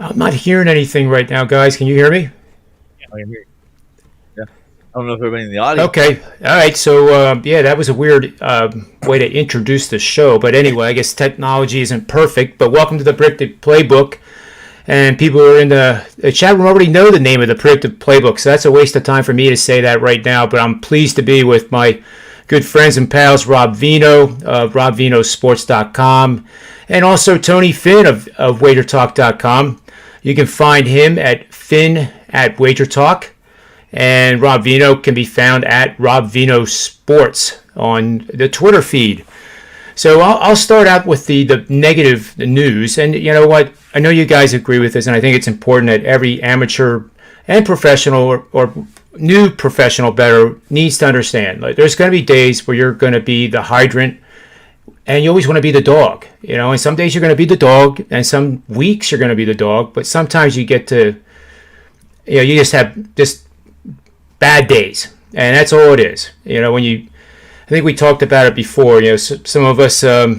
I'm not hearing anything right now, guys. Can you hear me? I can hear you. Yeah. I don't know if everybody in the audience can. Okay. All right. So, yeah, that was a weird way to introduce the show. But anyway, I guess technology isn't perfect. But welcome to the Predictive Playbook. And people who are in the chat room already know the name of the Predictive Playbook. So that's a waste of time for me to say that right now. But I'm pleased to be with my good friends and pals, Rob Veno of RobVenoSports.com, and also Tony Finn of WagerTalk.com. You can find him at Finn at WagerTalk. And Rob Veno can be found at Rob Veno Sports on the Twitter feed. So I'll start out with the negative news. And you know what? I know you guys agree with this, and I think it's important that every amateur and professional or new professional bettor needs to understand. Like, there's going to be days where you're going to be the hydrant and you always want to be the dog. And some days you're going to be the dog, and some weeks you're going to be the dog. But sometimes you get to, you just have just bad days, and that's all it is. I think we talked about it before. Some of us, I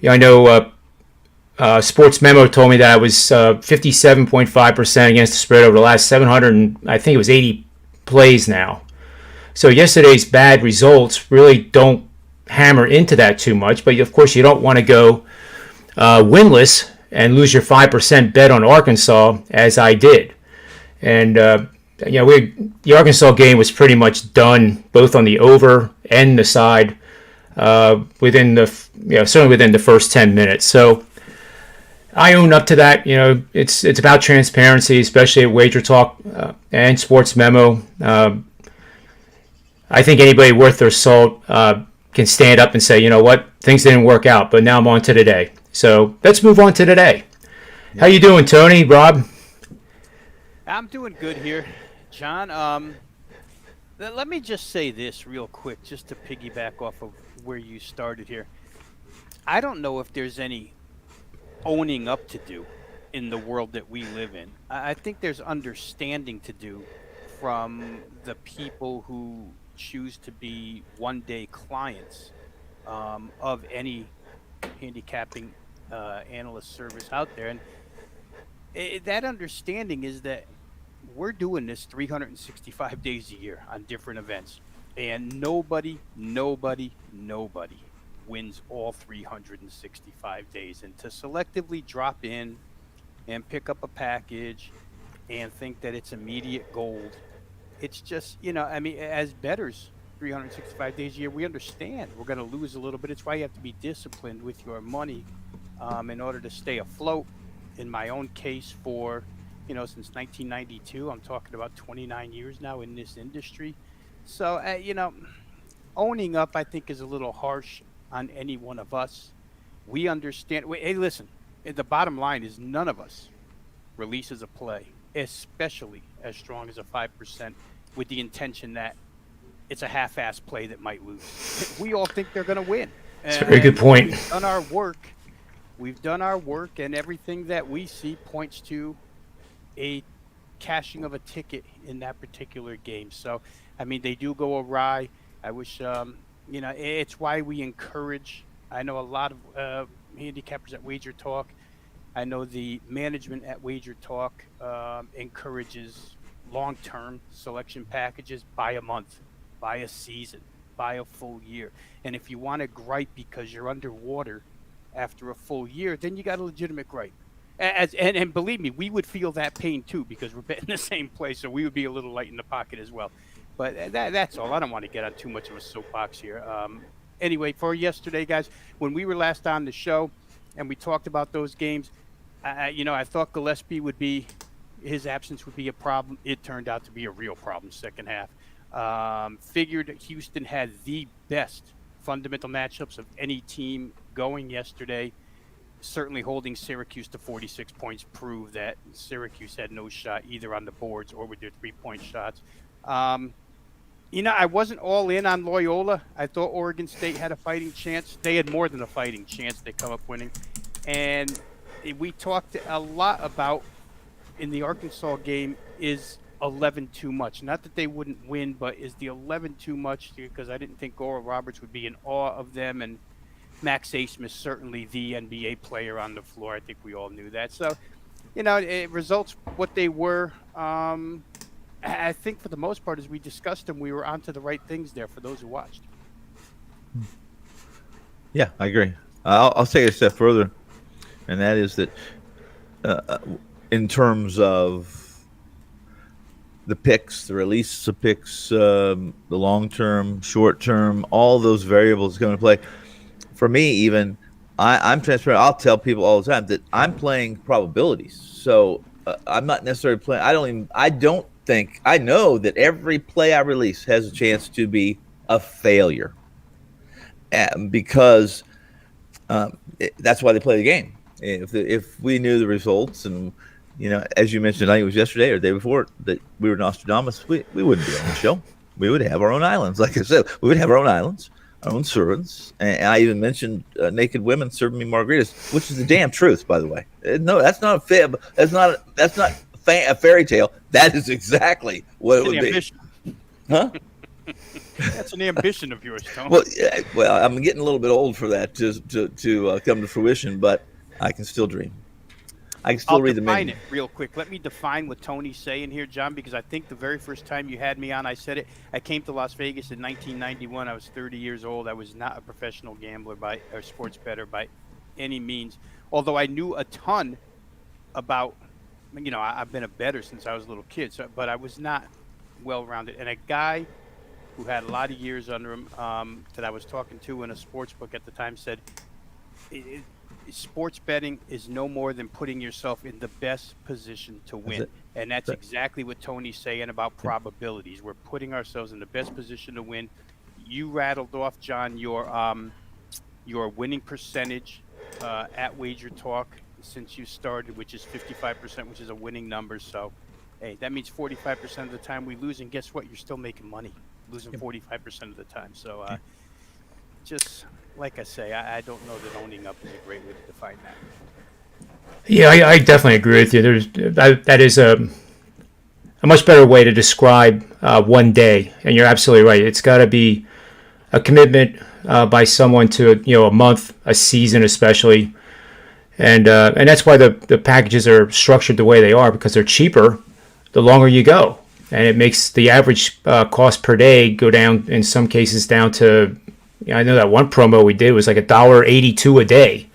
know Sports Memo told me that I was 57.5% against the spread over the last 700, and I think it was 80 plays now. So yesterday's bad results really don't hammer into that too much, but of course you don't want to go winless and lose your 5% bet on Arkansas, as I did. And the Arkansas game was pretty much done, both on the over and the side, certainly within the first 10 minutes. So I own up to that. It's about transparency, especially at Wager Talk and Sports Memo. I think anybody worth their salt can stand up and say, you know what, things didn't work out, but now I'm on to today. So let's move on to today. How you doing, Tony? Rob? I'm doing good here, John. Let me just say this real quick, just to piggyback off of where you started here. I don't know if there's any owning up to do in the world that we live in. I think there's understanding to do from the people who choose to be one-day clients of any handicapping analyst service out there. And that understanding is that we're doing this 365 days a year on different events, and nobody wins all 365 days. And to selectively drop in and pick up a package and think that it's immediate gold, it's just, as bettors, 365 days a year, we understand we're going to lose a little bit. It's why you have to be disciplined with your money in order to stay afloat. In my own case, for since 1992, I'm talking about 29 years now in this industry. So owning up, I think, is a little harsh on any one of us. We understand. Hey, listen, the bottom line is none of us releases a play, especially as strong as a 5%, with the intention that it's a half-ass play that might lose. We all think they're going to win. That's a very good point. We've done our work. We've done our work, and everything that we see points to a cashing of a ticket in that particular game. So, they do go awry. I wish, it's why we encourage. I know a lot of handicappers at Wager Talk. I know the management at Wager Talk encourages long-term selection packages by a month, by a season, by a full year. And if you want to gripe because you're underwater after a full year, then you got a legitimate gripe. And believe me, we would feel that pain too, because we're betting the same place, so we would be a little light in the pocket as well. But that's all. I don't want to get on too much of a soapbox here. Anyway, for yesterday, guys, when we were last on the show and we talked about those games, I thought Gillespie his absence would be a problem. It turned out to be a real problem second half. Figured Houston had the best fundamental matchups of any team going yesterday. Certainly holding Syracuse to 46 points proved that Syracuse had no shot either on the boards or with their three-point shots. I wasn't all in on Loyola. I thought Oregon State had a fighting chance. They had more than a fighting chance. They come up winning. And we talked a lot about, in the Arkansas game, is 11 too much? Not that they wouldn't win, but is the 11 too much? Because I didn't think Oral Roberts would be in awe of them, and Max Asmus certainly the NBA player on the floor. I think we all knew that. So results what they were. I think for the most part, as we discussed them, we were onto the right things there for those who watched. Yeah, I agree. I'll take it a step further, and that is that in terms of the picks, the release of picks, the long term, short term, all those variables come into play. For me, even I'm transparent. I'll tell people all the time that I'm playing probabilities. So I'm not necessarily playing. I don't think. I know that every play I release has a chance to be a failure, because that's why they play the game. If we knew the results, and as you mentioned, I think it was yesterday or the day before, that we were Nostradamus, we wouldn't be on the show. We would have our own islands. Like I said, we would have our own islands, our own servants. And I even mentioned naked women serving me margaritas, which is the damn truth, by the way. No, that's not a fib. That's not a fairy tale. That is exactly what it would be. Huh? That's an ambition of yours, Tony. Well, I'm getting a little bit old for that to come to fruition, but I can still dream. I can still read the menu. I'll define it real quick. Let me define what Tony's saying here, John, because I think the very first time you had me on, I said it. I came to Las Vegas in 1991. I was 30 years old. I was not a professional gambler or sports bettor by any means, although I knew a ton about, I've been a bettor since I was a little kid, but I was not well-rounded. And a guy who had a lot of years under him that I was talking to in a sports book at the time said, sports betting is no more than putting yourself in the best position to win. And that's exactly what Tony's saying about probabilities. We're putting ourselves in the best position to win. You rattled off, John, your winning percentage at Wager Talk since you started, which is 55%, which is a winning number. So, hey, that means 45% of the time we lose. And guess what? You're still making money, losing 45% of the time. So just like I say, I don't know that owning up is a great way to define that. Yeah, I definitely agree with you. That is a much better way to describe one day, and you're absolutely right. It's got to be a commitment by someone to a month, a season, especially, and that's why the packages are structured the way they are, because they're cheaper the longer you go, and it makes the average cost per day go down in some cases down to. I know that one promo we did was like $1.82 a day,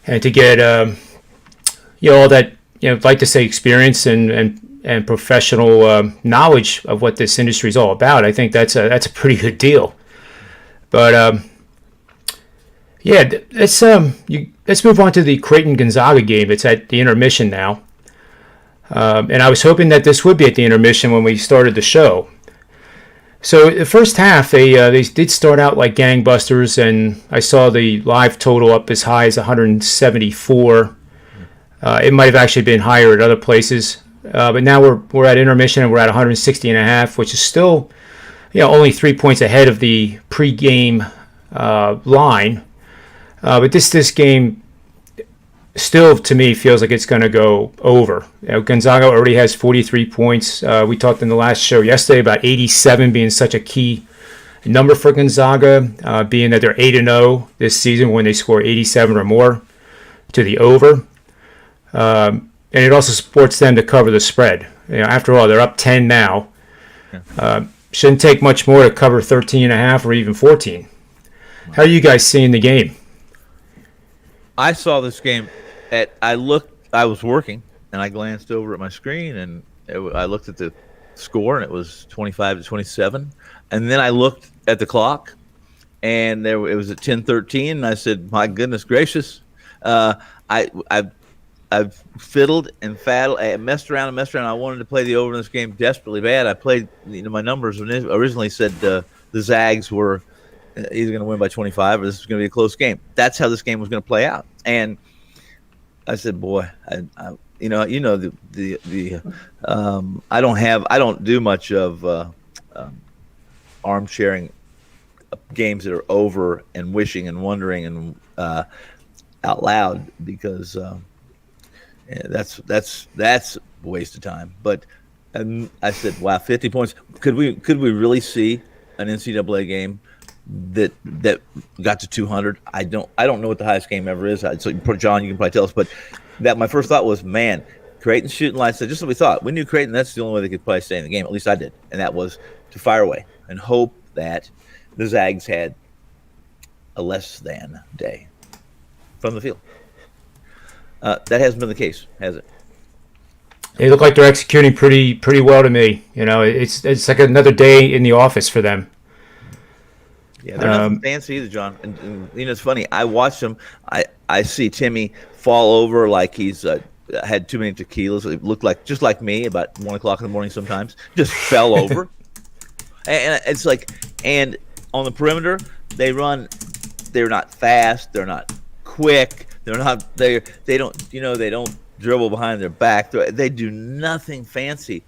and to get all that like to say experience and professional knowledge of what this industry is all about. I think that's a pretty good deal. But let's move on to the Creighton Gonzaga game. It's at the intermission now, and I was hoping that this would be at the intermission when we started the show. So the first half, they did start out like gangbusters, and I saw the live total up as high as 174. It might have actually been higher at other places, but now we're at intermission and we're at 160.5, which is still, only 3 points ahead of the pregame line. But this game still, to me, feels like it's going to go over. Gonzaga already has 43 points. We talked in the last show yesterday about 87 being such a key number for Gonzaga, being that they're 8-0 this season when they score 87 or more to the over. And it also supports them to cover the spread. After all, they're up 10 now. Shouldn't take much more to cover 13.5 or even 14. How are you guys seeing the game? I saw this game. I was working, and I glanced over at my screen, and I looked at the score, and it was 25-27. And then I looked at the clock, and it was at 10:13, and I said, "My goodness gracious!" I've fiddled and faddled. I messed around. I wanted to play the over in this game desperately bad. I played. My numbers originally said the Zags were either going to win by 25 or this was going to be a close game. That's how this game was going to play out, and I said, "Boy, I don't do much of arm sharing games that are over and wishing and wondering and out loud, because that's a waste of time." But I said, "Wow, 50 points! Could we really see an NCAA game that got to 200? I don't know what the highest game ever is. So John, you can probably tell us, but that my first thought was, man, Creighton shooting lights. Just what we thought. We knew Creighton. That's the only way they could probably stay in the game. At least I did, and that was to fire away and hope that the Zags had a less than day from the field. That hasn't been the case, has it? They look like they're executing pretty well to me. You know, it's like another day in the office for them. Yeah, they're nothing fancy either, John. And you know, it's funny. I watch them. I see Timmy fall over like he's had too many tequilas. It looked like just like me about 1 o'clock in the morning. Sometimes just fell over, and it's like, and on the perimeter they run. They're not fast. They're not quick. They're not. They don't. You know, they don't dribble behind their back. They do nothing fancy.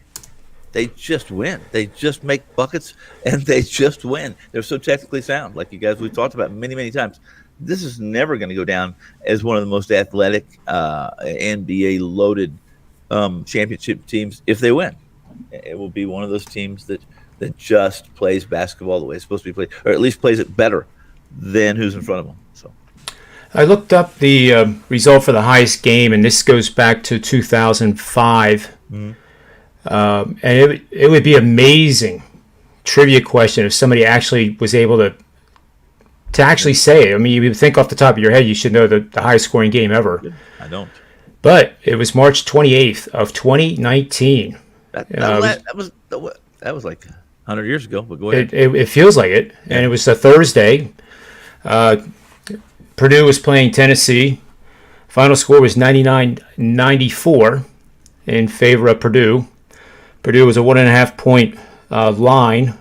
They just win. They just make buckets, and they just win. They're so technically sound, like you guys we've talked about many times. This is never going to go down as one of the most athletic NBA-loaded championship teams if they win. It will be one of those teams that just plays basketball the way it's supposed to be played, or at least plays it better than who's in front of them. So, I looked up the result for the highest game, and this goes back to 2005. Mm-hmm. And it would be amazing trivia question if somebody actually was able to actually say it. I mean, you would think off the top of your head you should know the highest scoring game ever. I don't. But it was March 28th of 2019. That was like 100 years ago. But go ahead. It feels like it, and it was a Thursday. Purdue was playing Tennessee. Final score was 99-94 in favor of Purdue. Purdue was a 1.5 point line.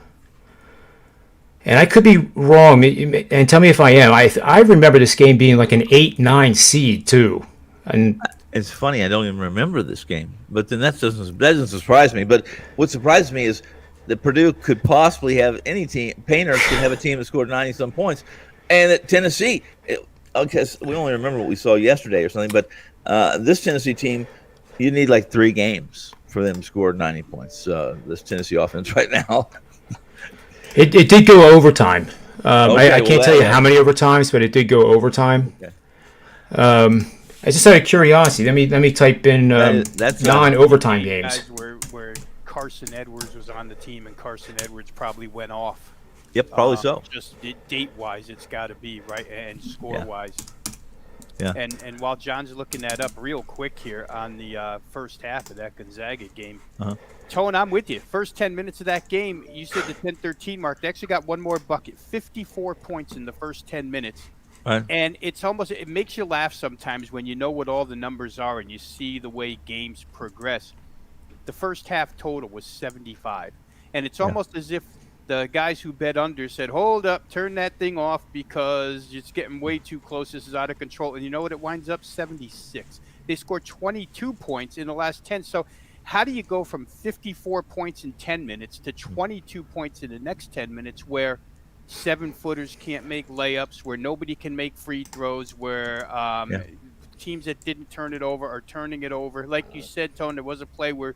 And I could be wrong, and tell me if I am. I remember this game being like an 8-9 seed, too. And it's funny, I don't even remember this game. But then that doesn't surprise me. But what surprised me is that Purdue could possibly have any team. Painter could have a team that scored 90-some points. And that Tennessee, because we only remember what we saw yesterday or something, but this Tennessee team, you need like 3 games for them to score 90 points. This Tennessee offense right now. It did go overtime. I can't tell you yeah. how many overtimes, but it did go overtime. Okay. I just out of curiosity, let me type in non-overtime games. Where Carson Edwards was on the team, and Carson Edwards probably went off. Yep, probably so. Just date-wise, it's got to be, right, and score-wise. Yeah. And while John's looking that up real quick here on the first half of that Gonzaga game, Tone, I'm with you. First 10 minutes of that game, you said the 10-13 mark. They actually got one more bucket, 54 points in the first 10 minutes. Right. And it makes you laugh sometimes when you know what all the numbers are and you see the way games progress. The first half total was 75. And it's almost as if the guys who bet under said, hold up, turn that thing off because it's getting way too close. This is out of control. And you know what? It winds up 76. They scored 22 points in the last 10. So how do you go from 54 points in 10 minutes to 22 points in the next 10 minutes where 7-footers can't make layups, where nobody can make free throws, where teams that didn't turn it over are turning it over? Like you said, Tone, there was a play where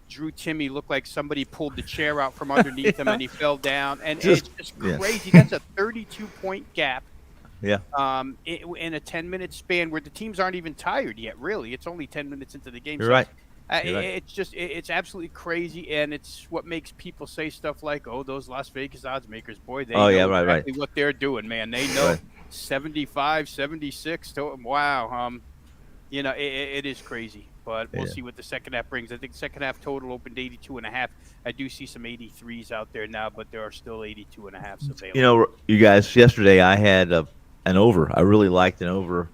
Drew Timme looked like somebody pulled the chair out from underneath him and he fell down. And it's just crazy. That's a 32-point gap. Yeah. In a 10-minute span where the teams aren't even tired yet, really. It's only 10 minutes into the game. You're right. It's absolutely crazy, and it's what makes people say stuff like, oh, those Las Vegas odds makers, boy, they know exactly what they're doing, man. They know 75, 76. Wow. It is crazy. But we'll see what the second half brings. I think second half total opened 82.5. I do see some 83s out there now, but there are still 82.5s available. You know, you guys, yesterday I had an over. I really liked an over.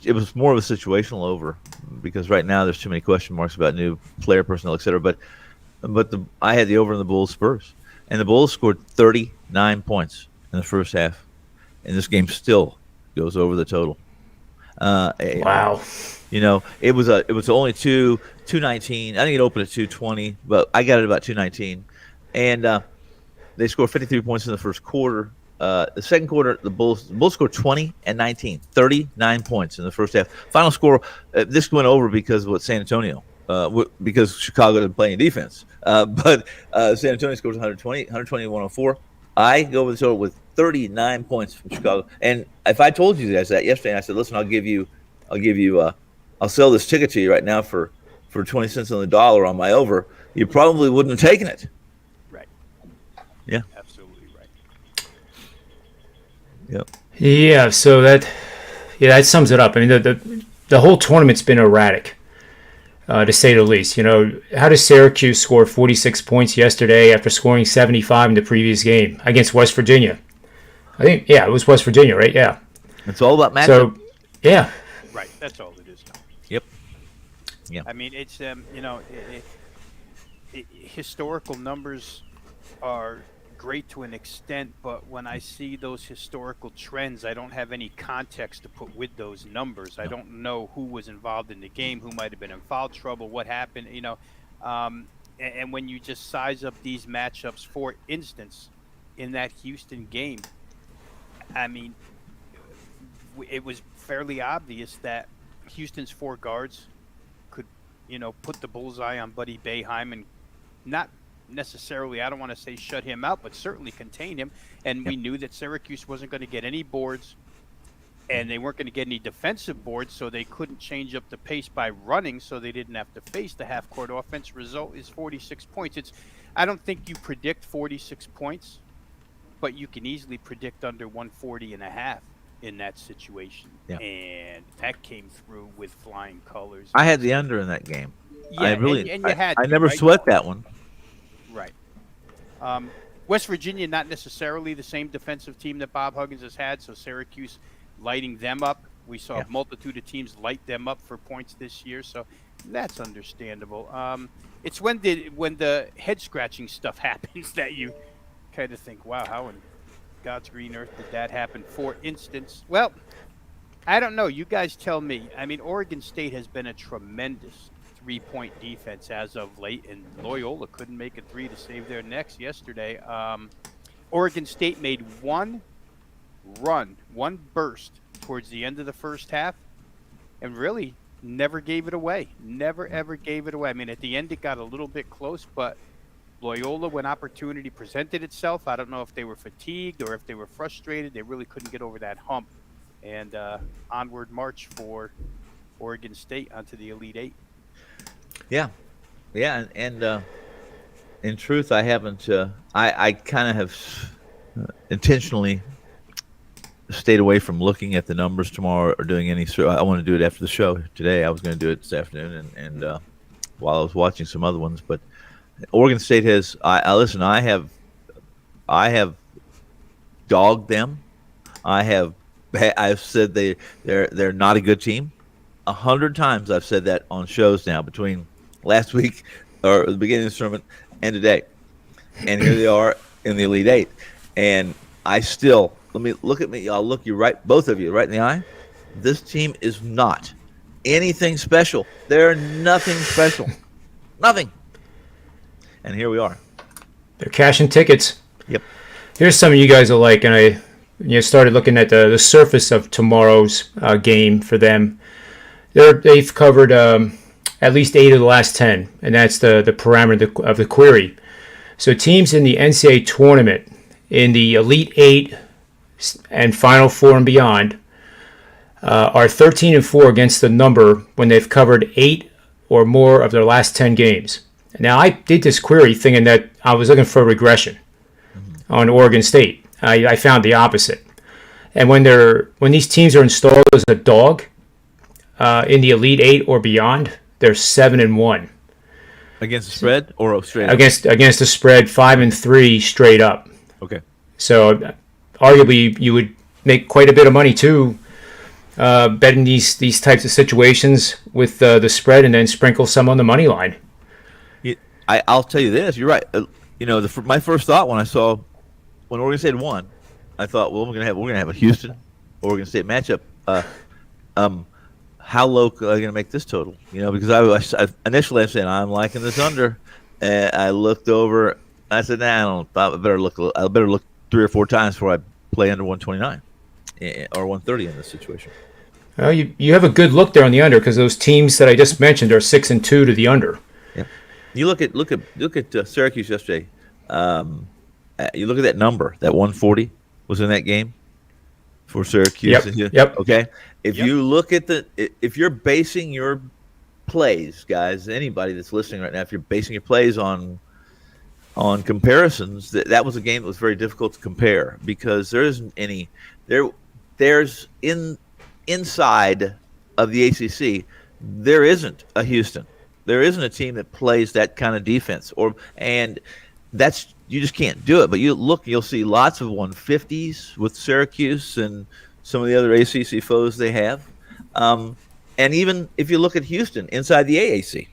It was more of a situational over because right now there's too many question marks about new player personnel, et cetera. But I had the over in the Bulls Spurs, and the Bulls scored 39 points in the first half, and this game still goes over the total. Wow. You know, it was only 219. I think it opened at 220, but I got it about 219, and they scored 53 points in the first quarter. The second quarter, the Bulls scored 20 and 19, 39 points in the first half. Final score, this went over because of what San Antonio, because Chicago didn't play any defense. But San Antonio scores 120, 104. I go with the total with 39 points from Chicago. And if I told you guys that yesterday, and I said, listen, I'll give you I'll sell this ticket to you right now for 20 cents on the dollar on my over, you probably wouldn't have taken it. Right. Yeah. Absolutely right. Yep. Yeah, so that sums it up. I mean, the whole tournament's been erratic, to say the least. You know, how does Syracuse score 46 points yesterday after scoring 75 in the previous game against West Virginia? I think, yeah, it was West Virginia, right? Yeah. It's all about matchup. So, yeah. Right. That's all it is. Tom. Yep. Yeah. I mean, it's historical numbers are great to an extent, but when I see those historical trends, I don't have any context to put with those numbers. I don't know who was involved in the game, who might have been in foul trouble, what happened, and when you just size up these matchups, for instance, in that Houston game, I mean, it was fairly obvious that Houston's 4 guards could, put the bullseye on Buddy Boeheim and not necessarily, I don't want to say shut him out, but certainly contain him. And we knew that Syracuse wasn't going to get any boards, and they weren't going to get any defensive boards, so they couldn't change up the pace by running, so they didn't have to face the half-court offense. Result is 46 points. I don't think you predict 46 points, but you can easily predict under 140 and a half in that situation. Yeah. And that came through with flying colors. I had the under in that game. Yeah, I really, and you had I to, never right? sweat that one. Right. West Virginia, not necessarily the same defensive team that Bob Huggins has had, so Syracuse lighting them up. We saw a multitude of teams light them up for points this year, so that's understandable. It's when the head-scratching stuff happens that you kind of think, wow, how in God's green earth did that happen? For instance, well, I don't know. You guys tell me. I mean, Oregon State has been a tremendous three-point defense as of late, and Loyola couldn't make a three to save their necks yesterday. Oregon State made one burst towards the end of the first half, and really never gave it away. Never, ever gave it away. I mean, at the end it got a little bit close, but Loyola, when opportunity presented itself, I don't know if they were fatigued or if they were frustrated. They really couldn't get over that hump. And onward march for Oregon State onto the Elite Eight. Yeah, and in truth, I haven't. I kind of have intentionally stayed away from looking at the numbers tomorrow or doing any. I want to do it after the show today. I was going to do it this afternoon, and while I was watching some other ones, but Oregon State has. Listen. I have dogged them. I've said they're not a good team. 100 times I've said that on shows now between last week or the beginning of the tournament and today. And here they are in the Elite Eight. And I still, let me look at me. I'll look you right, both of you, right in the eye. This team is not anything special. They're nothing special. Nothing. And here we are. They're cashing tickets. Yep. Here's some of you guys will like, and I started looking at the surface of tomorrow's game for them. They've covered at least 8 of the last 10, and that's the parameter of the query. So teams in the NCAA tournament, in the Elite 8 and Final 4 and beyond, are 13-4 against the number when they've covered 8 or more of their last 10 games. Now, I did this query thinking that I was looking for a regression on Oregon State. I found the opposite. And when these teams are installed as a dog in the Elite 8 or beyond, they're 7-1 Against the spread or straight up? Against the spread, 5-3 straight up. Okay. So arguably you would make quite a bit of money too, betting these types of situations with the spread, and then sprinkle some on the money line. I'll tell you this. You're right. My first thought when when Oregon State won, I thought, well, we're gonna have a Houston Oregon State matchup. How low are they gonna make this total? Because I initially I said I'm liking this under, and I looked over. I said, nah, I better look 3 or 4 times before I play under 129 or 130 in this situation. Well, you have a good look there on the under, because those teams that I just mentioned are 6-2 to the under. Yeah. You look at Syracuse yesterday. You look at that number. That 140 was in that game for Syracuse. Yep. Okay. If Yep. you look at if you're basing your plays, guys, anybody that's listening right now, if you're basing your plays on comparisons, that was a game that was very difficult to compare because there isn't any there. There's inside of the ACC, there isn't a Houston. There isn't a team that plays that kind of defense, and that's you just can't do it. But you'll see lots of 150s with Syracuse and some of the other ACC foes they have. And even if you look at Houston inside the AAC,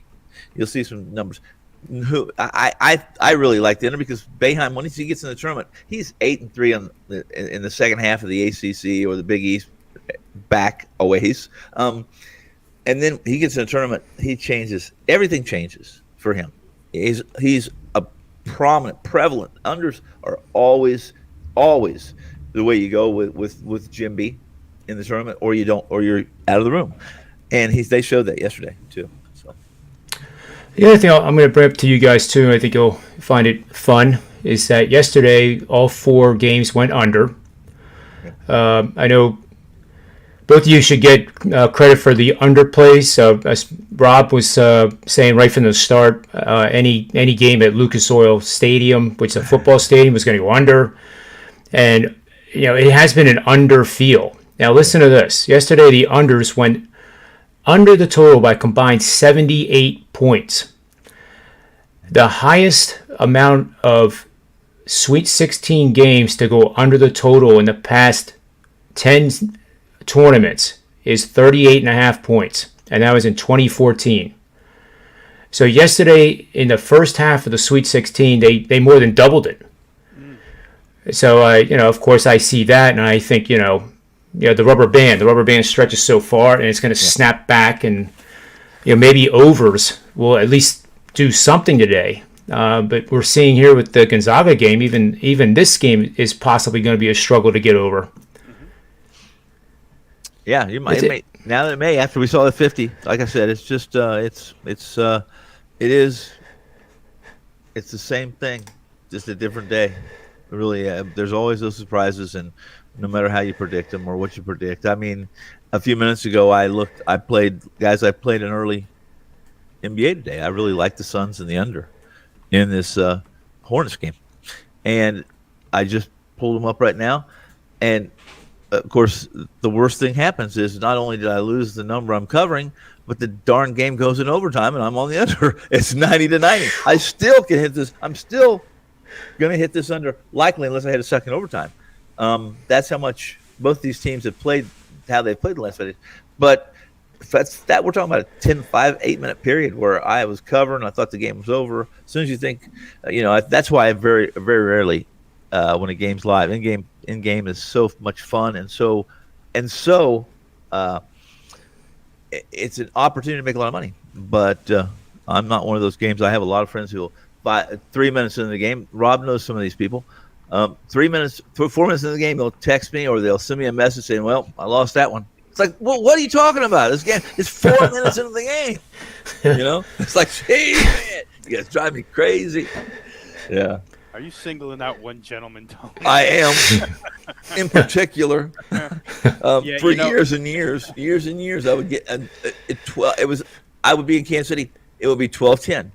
you'll see some numbers. Who I really like the under because Boeheim, once he gets in the tournament, he's 8-3 in the second half of the ACC or the Big East back a ways. And then he gets in the tournament, he changes. Everything changes for him. He's a prevalent. Unders are always the way you go with Jim B in the tournament, or you don't, or you're out of the room. And they showed that yesterday too. So The other thing I'm going to bring up to you guys too, and I think you'll find it fun, is that yesterday all 4 games went under. I know both of you should get credit for the underplays. As Rob was saying right from the start, any game at Lucas Oil Stadium, which is a football stadium, was going to go under. And, it has been an under feel. Now listen to this. Yesterday the unders went under the total by combined 78 points. The highest amount of Sweet 16 games to go under the total in the past 10 tournaments is 38.5 points, and that was in 2014. So yesterday, in the first half of the Sweet 16, they more than doubled it. So, of course, I see that, and I think, the rubber band stretches so far, and it's going to snap back, and maybe overs will at least do something today. But we're seeing here with the Gonzaga game, even this game is possibly going to be a struggle to get over. Yeah, you might. Now that it may, after we saw the 50, like I said, it's just it's the same thing, just a different day. Really, there's always those surprises, and no matter how you predict them or what you predict. I mean, a few minutes ago, I played an early NBA today. I really like the Suns and the under in this Hornets game, and I just pulled them up right now, and of course, the worst thing happens is not only did I lose the number I'm covering, but the darn game goes in overtime, and I'm on the under. It's 90-90. I still can hit this. I'm still going to hit this under, likely unless I hit a second overtime. That's how much both these teams have played, how they've played the last 5 days. But that we're talking about a 8-minute period where I was covering. I thought the game was over. As soon as you think, that's why I very, very rarely, when a game's live, in game is so much fun, and so it's an opportunity to make a lot of money. But I'm not one of those games. I have a lot of friends who will buy 3 minutes into the game. Rob knows some of these people. 4 minutes into the game, they'll text me or they'll send me a message saying, "Well, I lost that one." It's like, well, what are you talking about? This game is 4 minutes into the game. It's like, hey, man, you guys drive me crazy. Yeah. Are you singling out one gentleman, Tony? I am, in particular. For years and years, I would get I would be in Kansas City. It would be 12:10,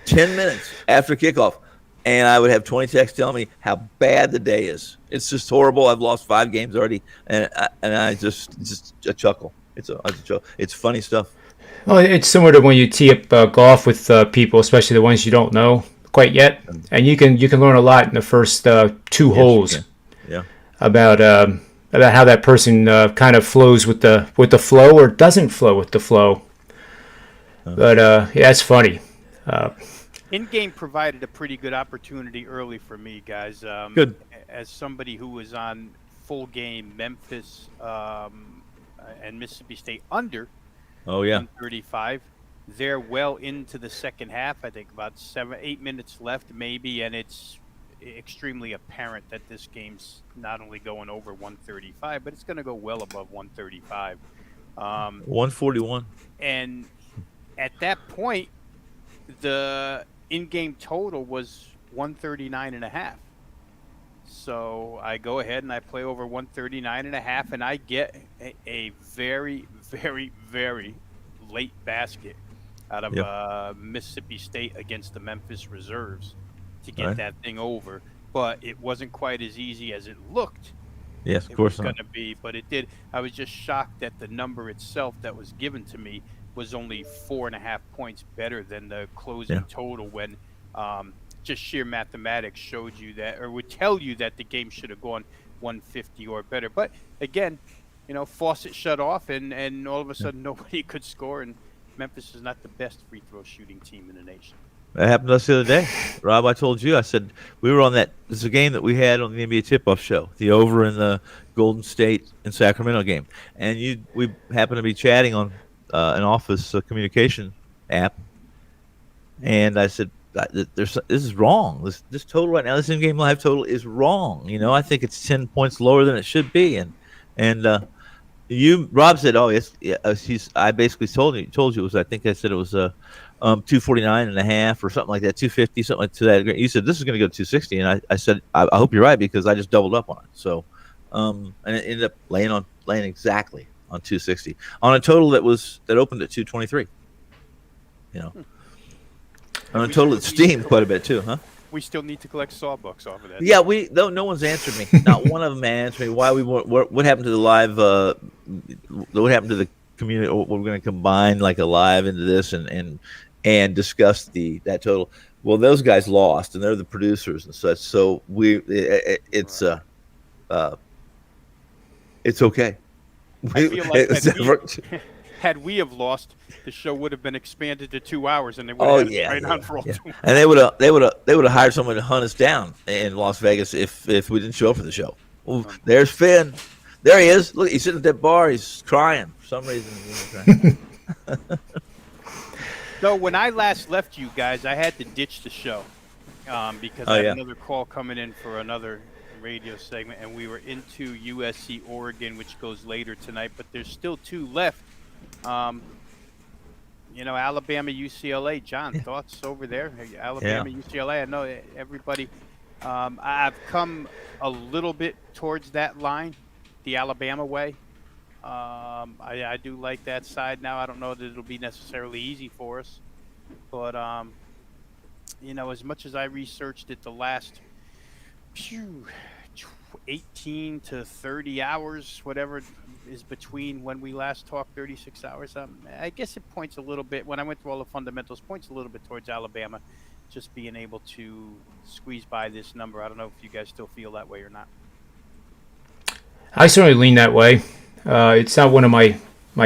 10 minutes after kickoff, and I would have 20 texts telling me how bad the day is. It's just horrible. I've lost 5 games already, and I just a chuckle. It's funny stuff. Well, it's similar to when you tee up golf with people, especially the ones you don't know quite yet, and you can learn a lot in the first 2 holes. Yeah. About how that person kind of flows with the flow or doesn't flow with the flow. But it's funny. In-game provided a pretty good opportunity early for me, guys. Good. As somebody who was on full game Memphis and Mississippi State under 135. They're well into the second half. I think about 7-8 minutes left maybe, and it's extremely apparent that this game's not only going over 135, but it's going to go well above 135. 141. And at that point, the in-game total was 139.5. So I go ahead and I play over 139.5, and I get a very, very, very late basket out of Yep. Mississippi State against the Memphis Reserves to All get right. that thing over. But it wasn't quite as easy as it looked Yes, of it was course going not. to be, but it did. I was just shocked that the number itself that was given to me was only 4.5 points better than the Yeah. closing total when just sheer mathematics showed you that, or would tell you that the game should have gone 150 or better. But again, faucet shut off, and all of a Yeah. sudden nobody could score, and Memphis is not the best free throw shooting team in the nation. That happened to us the other day. Rob, I told you, I said we were on that. This is a game that we had on the NBA Tip-Off show, the over in the Golden State and Sacramento game. And we happened to be chatting on an office communication app. And I said, this is wrong. This total right now, this in-game live total is wrong. I think it's 10 points lower than it should be. And Rob said, oh, yes, yeah, I basically told you it was, I think I said it was 249.5 or something like that, 250, something like to that. You said this is going to go to 260, and I said I hope you're right because I just doubled up on it. So, and it ended up laying exactly on 260 on a total that opened at 223. On a total that steamed quite a bit too, huh? We still need to collect sawbucks off of that. Yeah, no one's answered me. Not one of them answered me. Why what happened to the live? What happened to the community? We're going to combine like a live into this and discuss that total. Well, those guys lost, and they're the producers and such. So it's okay. I feel like had we have lost, the show would have been expanded to 2 hours, and they would have had it right on for all 2 hours. And they would have hired someone to hunt us down in Las Vegas if we didn't show up for the show. Well, there's Finn. There he is. Look, he's sitting at that bar. He's crying for some reason. So when I last left you guys, I had to ditch the show because I had another call coming in for another radio segment, and we were into USC Oregon, which goes later tonight. But there's still 2 left. Alabama, UCLA. John, thoughts over there? Alabama, UCLA. I know everybody. I've come a little bit towards that line, the Alabama way. I do like that side now. I don't know that it'll be necessarily easy for us, but as much as I researched it the last 18 to 30 hours, whatever is between when we last talked, 36 hours. I guess it points a little bit, when I went through all the fundamentals, points a little bit towards Alabama just being able to squeeze by this number. I don't know if you guys still feel that way or not. I certainly lean that way. It's not one of my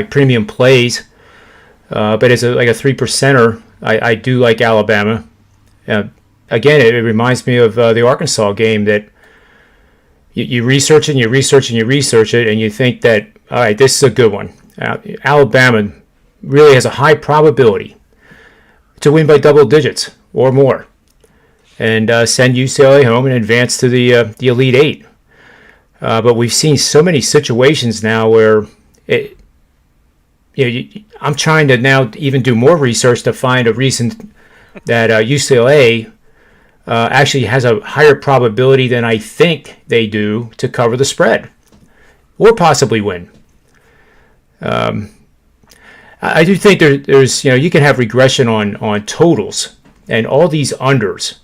premium plays, but as like a 3%er, I do like Alabama. Again, it reminds me of the Arkansas game that you research it and you research it, and you think that, all right, this is a good one. Alabama really has a high probability to win by double digits or more and send UCLA home and advance to the Elite Eight. But we've seen so many situations now where I'm trying to now even do more research to find a reason that UCLA actually has a higher probability than I think they do to cover the spread or possibly win. I do think there's you can have regression on totals and all these unders.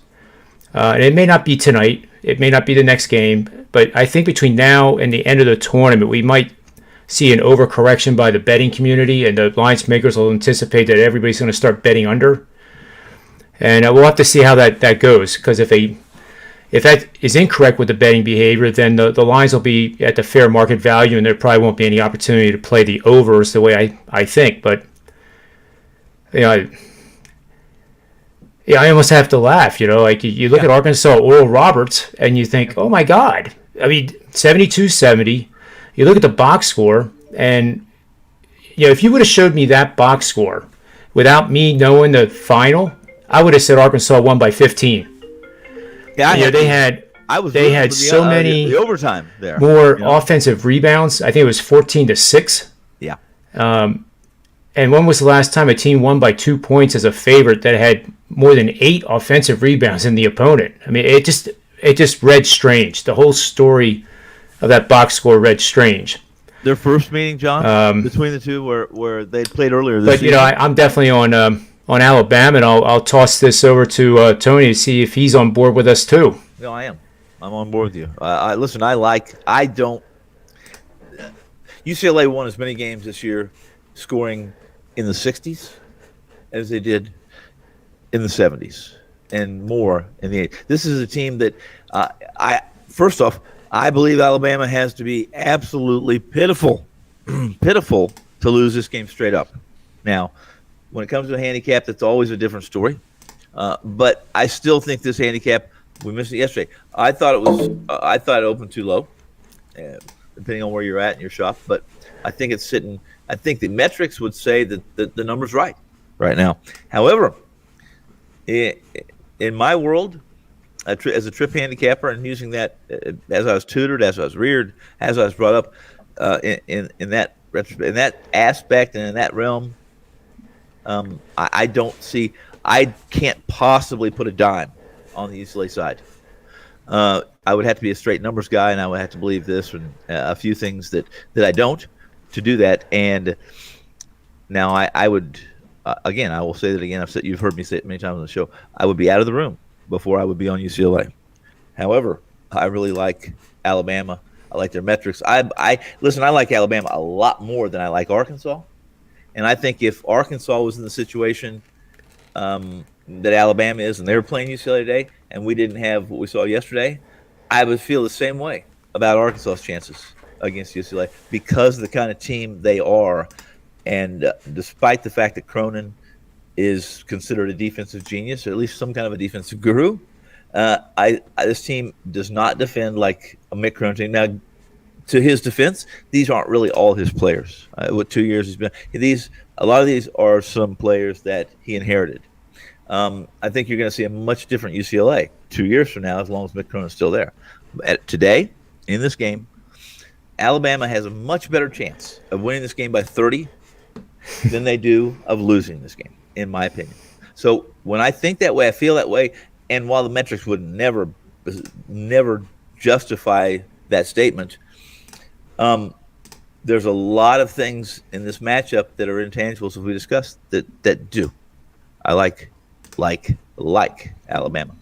And it may not be tonight, it may not be the next game, but I think between now and the end of the tournament, we might see an overcorrection by the betting community, and the lines makers will anticipate that everybody's going to start betting under. And we'll have to see how that goes, because if that is incorrect with the betting behavior, then the lines will be at the fair market value, and there probably won't be any opportunity to play the overs the way I think. But I almost have to laugh. Like you look at Arkansas, Oral Roberts, and you think, oh my God. I mean, 72-70. You look at the box score, and if you would have showed me that box score without me knowing the final, I would have said Arkansas won by 15. Yeah, they had so many the overtime there. More offensive rebounds. I think it was 14-6. Yeah. And when was the last time a team won by 2 points as a favorite that had more than 8 offensive rebounds in the opponent? I mean, it just it just read strange. The whole story of that box score read strange. Their first meeting, John, between the two, where they played earlier this season. But I'm definitely on Alabama, and I'll toss this over to Tony to see if he's on board with us too. No, I am. I'm on board with you. Listen, UCLA won as many games this year scoring in the 60s as they did in the 70s and more in the 80s. This is a team that first off, I believe Alabama has to be absolutely pitiful to lose this game straight up. Now, when it comes to a handicap, that's always a different story. But I still think this handicap, we missed it yesterday. I thought it opened too low, depending on where you're at in your shop. But I think it's sitting. I think the metrics would say that the number's right now. However, in my world, as a trip handicapper and using that as I was tutored, as I was reared, as I was brought up in that aspect and in that realm, I can't possibly put a dime on the UCLA side. I would have to be a straight numbers guy, and I would have to believe this and a few things that I don't to do that. And now I would again, I will say that again. You've heard me say it many times on the show. I would be out of the room before I would be on UCLA. However, I really like Alabama. I like their metrics. I listen. I like Alabama a lot more than I like Arkansas. And I think if Arkansas was in the situation that Alabama is, and they were playing UCLA today, and we didn't have what we saw yesterday, I would feel the same way about Arkansas's chances against UCLA because of the kind of team they are. And despite the fact that Cronin is considered a defensive genius, or at least some kind of a defensive guru, this team does not defend like a Mick Cronin team. Now, to his defense, these aren't really all his players. What 2 years he's been, a lot of these are some players that he inherited. I think you're going to see a much different UCLA 2 years from now, as long as Mick Cronin's still there. Today, in this game, Alabama has a much better chance of winning this game by 30 than they do of losing this game, in my opinion. So when I think that way, I feel that way. And while the metrics would never justify that statement, there's a lot of things in this matchup that are intangibles, as we discussed, that do. I like Alabama.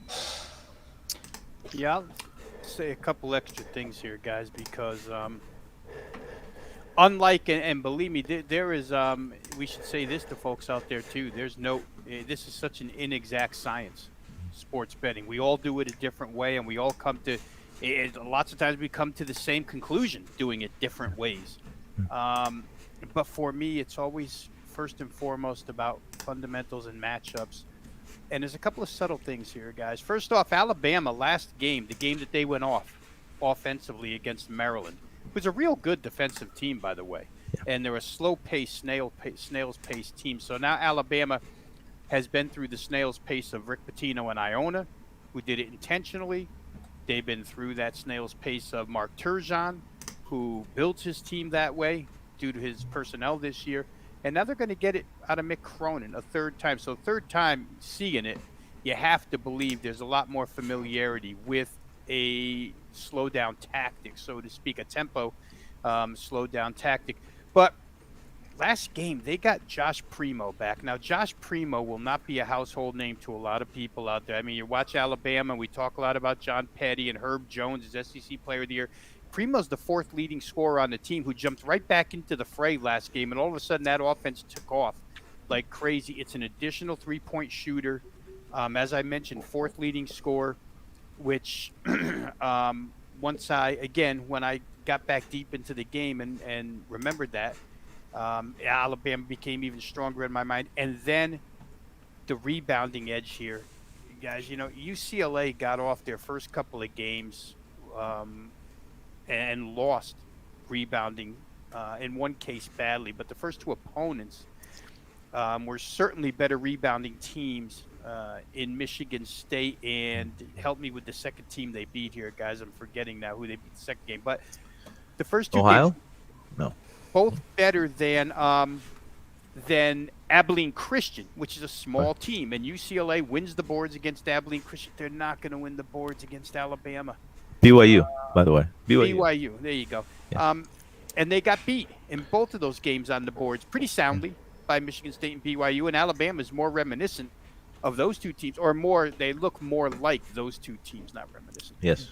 Yeah, I'll say a couple extra things here, guys, because unlike, and believe me, there is, we should say this to folks out there too, this is such an inexact science, sports betting. We all do it a different way, and we all come to, lots of times we come to the same conclusion doing it different ways. But for me, it's always first and foremost about fundamentals and matchups. And there's a couple of subtle things here, guys. First off, Alabama last game, the game that they went off offensively against Maryland, was a real good defensive team, by the way. Yeah. And they're a slow-paced, snail's pace team. So now Alabama has been through the snail's pace of Rick Pitino and Iona, who did it intentionally. They've been through that snail's pace of Mark Turgeon, who builds his team that way due to his personnel this year. And now they're going to get it out of Mick Cronin a third time. So third time seeing it, you have to believe there's a lot more familiarity with a slow-down tactic, so to speak, a tempo slow-down tactic. But last game, they got Josh Primo back. Now, Josh Primo will not be a household name to a lot of people out there. I mean, you watch Alabama, we talk a lot about John Petty and Herb Jones as SEC Player of the Year. Primo's the fourth leading scorer on the team who jumped right back into the fray last game, and all of a sudden that offense took off like crazy. It's an additional three-point shooter. As I mentioned, fourth leading scorer, which once when I got back deep into the game and remembered that, Alabama became even stronger in my mind. And then the rebounding edge here. Guys, UCLA got off their first couple of games and lost rebounding, in one case badly. But the first two opponents were certainly better rebounding teams in Michigan State, and help me with the second team they beat here, guys. I'm forgetting now who they beat the second game. But the first two Ohio? games, No. both better than than Abilene Christian, which is a small team, and UCLA wins the boards against Abilene Christian. They're not going to win the boards against Alabama. BYU, by the way. BYU. There you go. Yeah. And they got beat in both of those games on the boards pretty soundly by Michigan State and BYU. And Alabama is more reminiscent of those two teams, or more. They look more like those two teams, not reminiscent. Yes.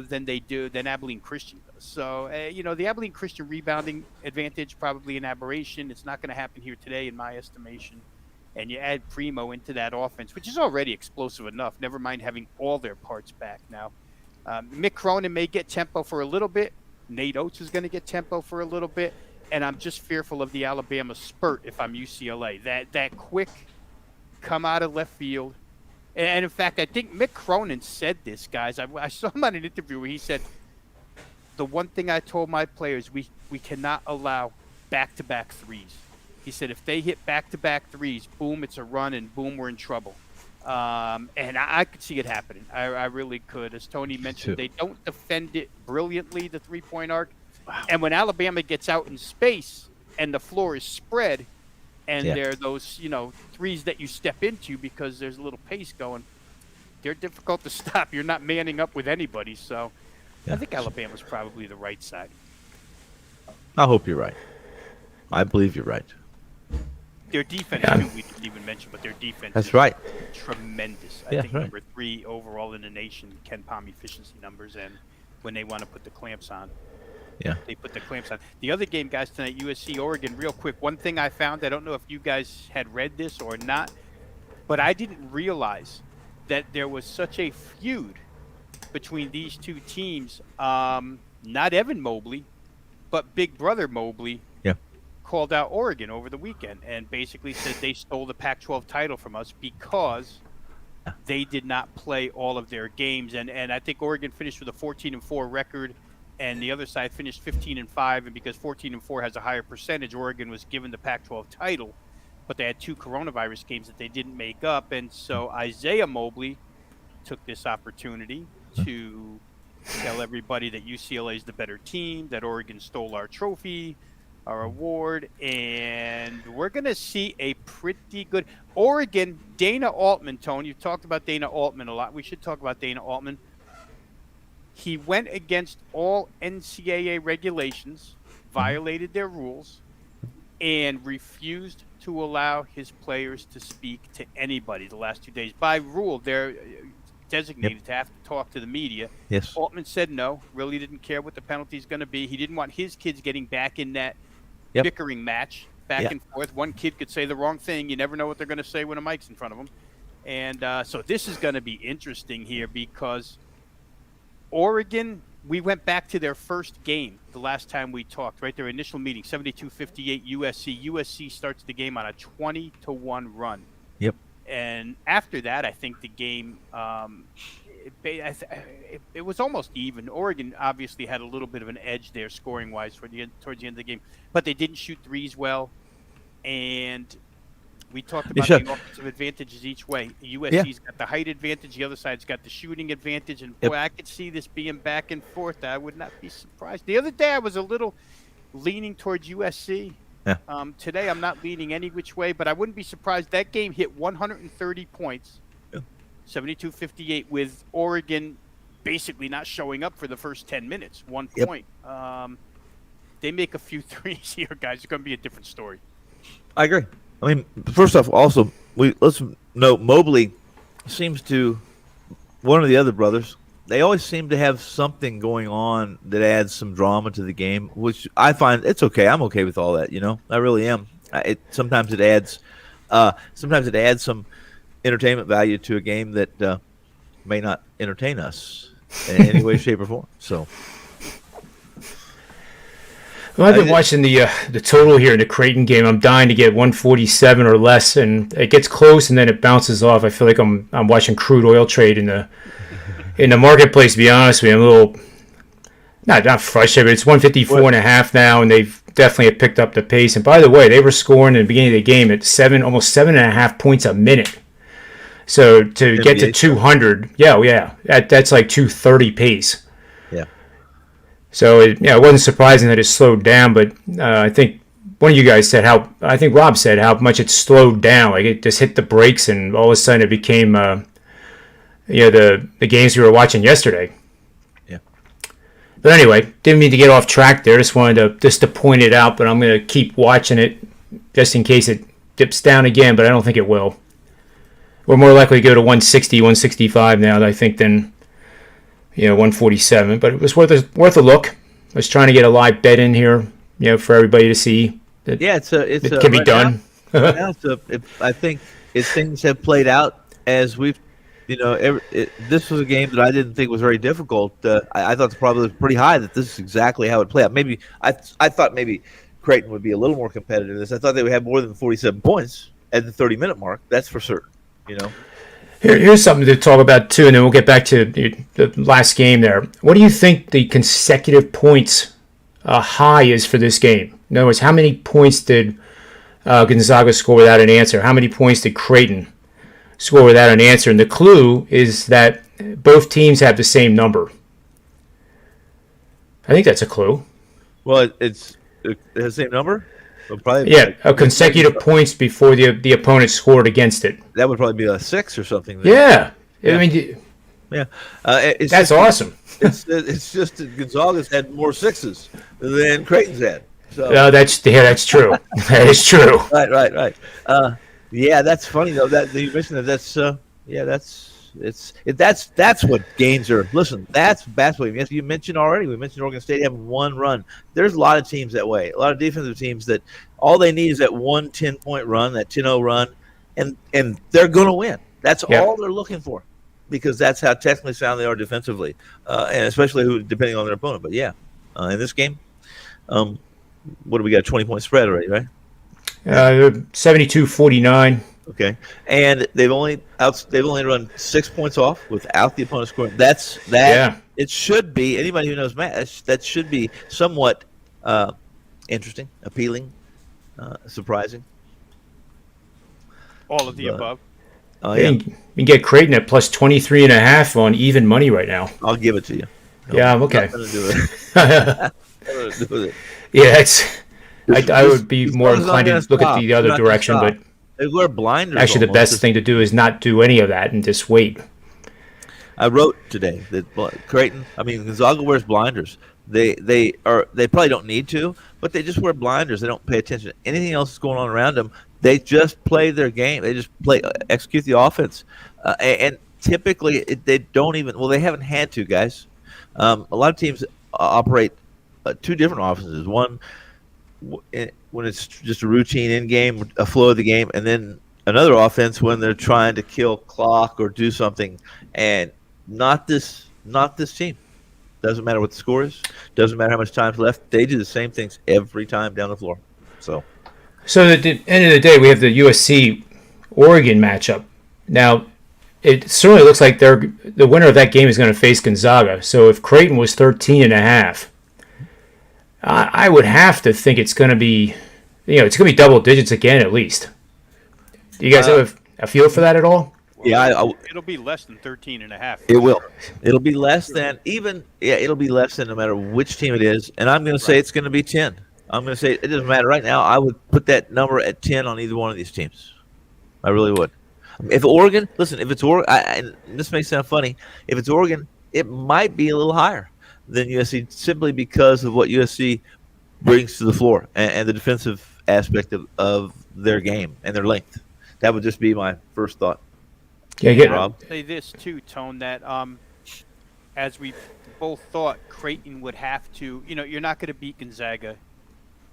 Than Abilene Christian does. So the Abilene Christian rebounding advantage probably an aberration. It's not going to happen here today, in my estimation. And you add Primo into that offense, which is already explosive enough. Never mind having all their parts back now. Mick Cronin may get tempo for a little bit. Nate Oates is going to get tempo for a little bit. And I'm just fearful of the Alabama spurt if I'm UCLA. That quick come out of left field. And in fact, I think Mick Cronin said this, guys. I saw him on an interview where he said, the one thing I told my players, we cannot allow back-to-back threes. He said if they hit back-to-back threes, boom, it's a run, and boom, we're in trouble. And I could see it happening. I really could. As Tony mentioned, they don't defend it brilliantly, the three-point arc. Wow. And when Alabama gets out in space and the floor is spread and there are those, threes that you step into because there's a little pace going, they're difficult to stop. You're not manning up with anybody. So I think Alabama's probably the right side. I hope you're right. I believe you're right. Their defense, too, we didn't even mention, but their defense is tremendous. I think number 3 overall in the nation, Ken Palm efficiency numbers, and when they want to put the clamps on, they put the clamps on. The other game, guys, tonight, USC, Oregon, real quick. One thing I found, I don't know if you guys had read this or not, but I didn't realize that there was such a feud between these two teams. Not Evan Mobley, but Big Brother Mobley called out Oregon over the weekend and basically said they stole the Pac-12 title from us because they did not play all of their games. And I think Oregon finished with a 14-4 record, and the other side finished 15-5. And because 14-4 has a higher percentage, Oregon was given the Pac-12 title, but they had 2 coronavirus games that they didn't make up. And so Isaiah Mobley took this opportunity to tell everybody that UCLA is the better team, that Oregon stole our trophy, our award, and we're going to see a pretty good Oregon. Dana Altman, Tony, you've talked about Dana Altman a lot. We should talk about Dana Altman. He went against all NCAA regulations, violated their rules, and refused to allow his players to speak to anybody the last 2 days. By rule, they're designated to have to talk to the media. Yes. Altman said no, really didn't care what the penalty is going to be. He didn't want his kids getting back in that bickering match, back and forth. One kid could say the wrong thing. You never know what they're going to say when a mic's in front of them. And so this is going to be interesting here because Oregon, we went back to their first game the last time we talked, right? Their initial meeting, 72-58 USC. USC starts the game on a 20-1 run. Yep. And after that, I think the game, it was almost even. Oregon obviously had a little bit of an edge there scoring-wise towards the end of the game. But they didn't shoot threes well. And we talked about the offensive advantages each way. USC's got the height advantage. The other side's got the shooting advantage. And, boy, I could see this being back and forth. I would not be surprised. The other day I was a little leaning towards USC. Today I'm not leaning any which way, but I wouldn't be surprised. That game hit 130 points, 72-58, with Oregon basically not showing up for the first 10 minutes, 1 point. They make a few threes here, guys. It's going to be a different story. I agree. I mean, first off, also, let's note Mobley seems to, one of the other brothers, they always seem to have something going on that adds some drama to the game, which I find it's okay. I'm okay with all that, I really am. Sometimes it adds some entertainment value to a game that may not entertain us in any way, shape, or form. So, well, I've been watching the total here in the Creighton game. I'm dying to get 147 or less, and it gets close and then it bounces off. I feel like I'm watching crude oil trade in the marketplace. To be honest with you, I'm a little not frustrated, but it's 154.5 now, and they've definitely picked up the pace. And by the way, they were scoring in the beginning of the game at almost 7.5 points a minute. So to get to 200, that's like 230 pace. Yeah. So it wasn't surprising that it slowed down, but I think one of you guys said how, I think Rob said how much it slowed down. Like it just hit the brakes, and all of a sudden it became, the games we were watching yesterday. Yeah. But anyway, didn't mean to get off track there. Just wanted to point it out, but I'm going to keep watching it just in case it dips down again, but I don't think it will. We're more likely to go to 160, 165 now, I think, than 147. But it was worth a look. I was trying to get a live bet in here, for everybody to see that it can be done. Now I think if things have played out as we've, this was a game that I didn't think was very difficult. I thought the probability was pretty high that this is exactly how it played out. Maybe I thought maybe Creighton would be a little more competitive in this. I thought they would have more than 47 points at the 30-minute mark. That's for certain. Here's something to talk about too, and then we'll get back to the last game there. What do you think the consecutive points high is for this game? In other words, how many points did Gonzaga score without an answer? How many points did Creighton score without an answer? And the clue is that both teams have the same number. I think that's a clue. Well, it has the same number? Well, probably consecutive points before the opponent scored against it. That would probably be a 6 or something. Yeah. I mean, that's awesome. It's just that Gonzaga's had more 6s than Creighton's had. So. That's true. That is true. Right. That's funny though. That you mentioned that's what gains are. Listen, that's basketball. Yes, you mentioned already. We mentioned Oregon State having one run. There's a lot of teams that way. A lot of defensive teams that all they need is that one 10-point run, that 10-0 run, and they're going to win. That's all they're looking for, because that's how technically sound they are defensively, and especially depending on their opponent. But in this game, what do we got? 20-point spread already, right? 72-49. Okay, and they've only run 6 points off without the opponent scoring. That. Yeah. It should be, anybody who knows math, that should be somewhat interesting, appealing, surprising. All of the above. You can get Creighton at plus 23.5 on even money right now. I'll give it to you. I'm okay. Nothing to do with it. Nothing to do with it. Yeah, I would be more inclined to look at the other direction, but they wear blinders. Actually, the best thing to do is not do any of that and just wait. I wrote today that Gonzaga wears blinders. They probably don't need to, but they just wear blinders. They don't pay attention to anything else that's going on around them. They just play their game. They just execute the offense, and typically they don't even. Well, they haven't had to, guys. A lot of teams operate two different offenses. One when it's just a routine in game, a flow of the game, and then another offense when they're trying to kill clock or do something. And not this team. Doesn't matter what the score is. Doesn't matter how much time's left. They do the same things every time down the floor. So at the end of the day, we have the USC Oregon matchup. Now, it certainly looks like the winner of that game is going to face Gonzaga. So if Creighton was 13.5, I would have to think it's going to be, it's going to be double digits again at least. Do you guys have a feel for that at all? Yeah, it'll be less than 13.5. It will. It'll be less than it'll be less than no matter which team it is. And I'm going to say it's going to be 10. I'm going to say it doesn't matter right now. I would put that number at 10 on either one of these teams. I really would. If Oregon, and this may sound funny, if it's Oregon, it might be a little higher than USC simply because of what USC brings to the floor and the defensive aspect of their game and their length. That would just be my first thought. Yeah, Rob. I'll say this too, Tone, that as we both thought, Creighton would have to, you're not going to beat Gonzaga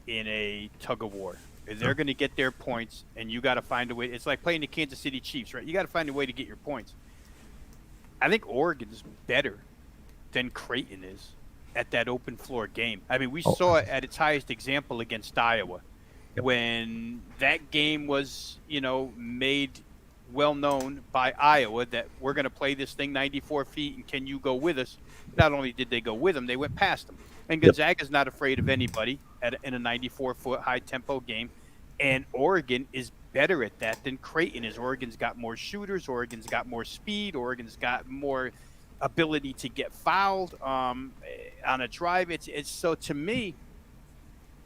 in a tug of war. They're going to get their points, and you got to find a way. It's like playing the Kansas City Chiefs, right? You got to find a way to get your points. I think Oregon's better than Creighton is at that open floor game. I mean, we saw it at its highest example against Iowa when that game was, made well known by Iowa that we're going to play this thing 94 feet and can you go with us? Not only did they go with them, they went past them. And Gonzaga's not afraid of anybody in a 94-foot high-tempo game. And Oregon is better at that than Creighton is. Oregon's got more shooters. Oregon's got more speed. Oregon's got more ability to get fouled on a drive. It's so to me,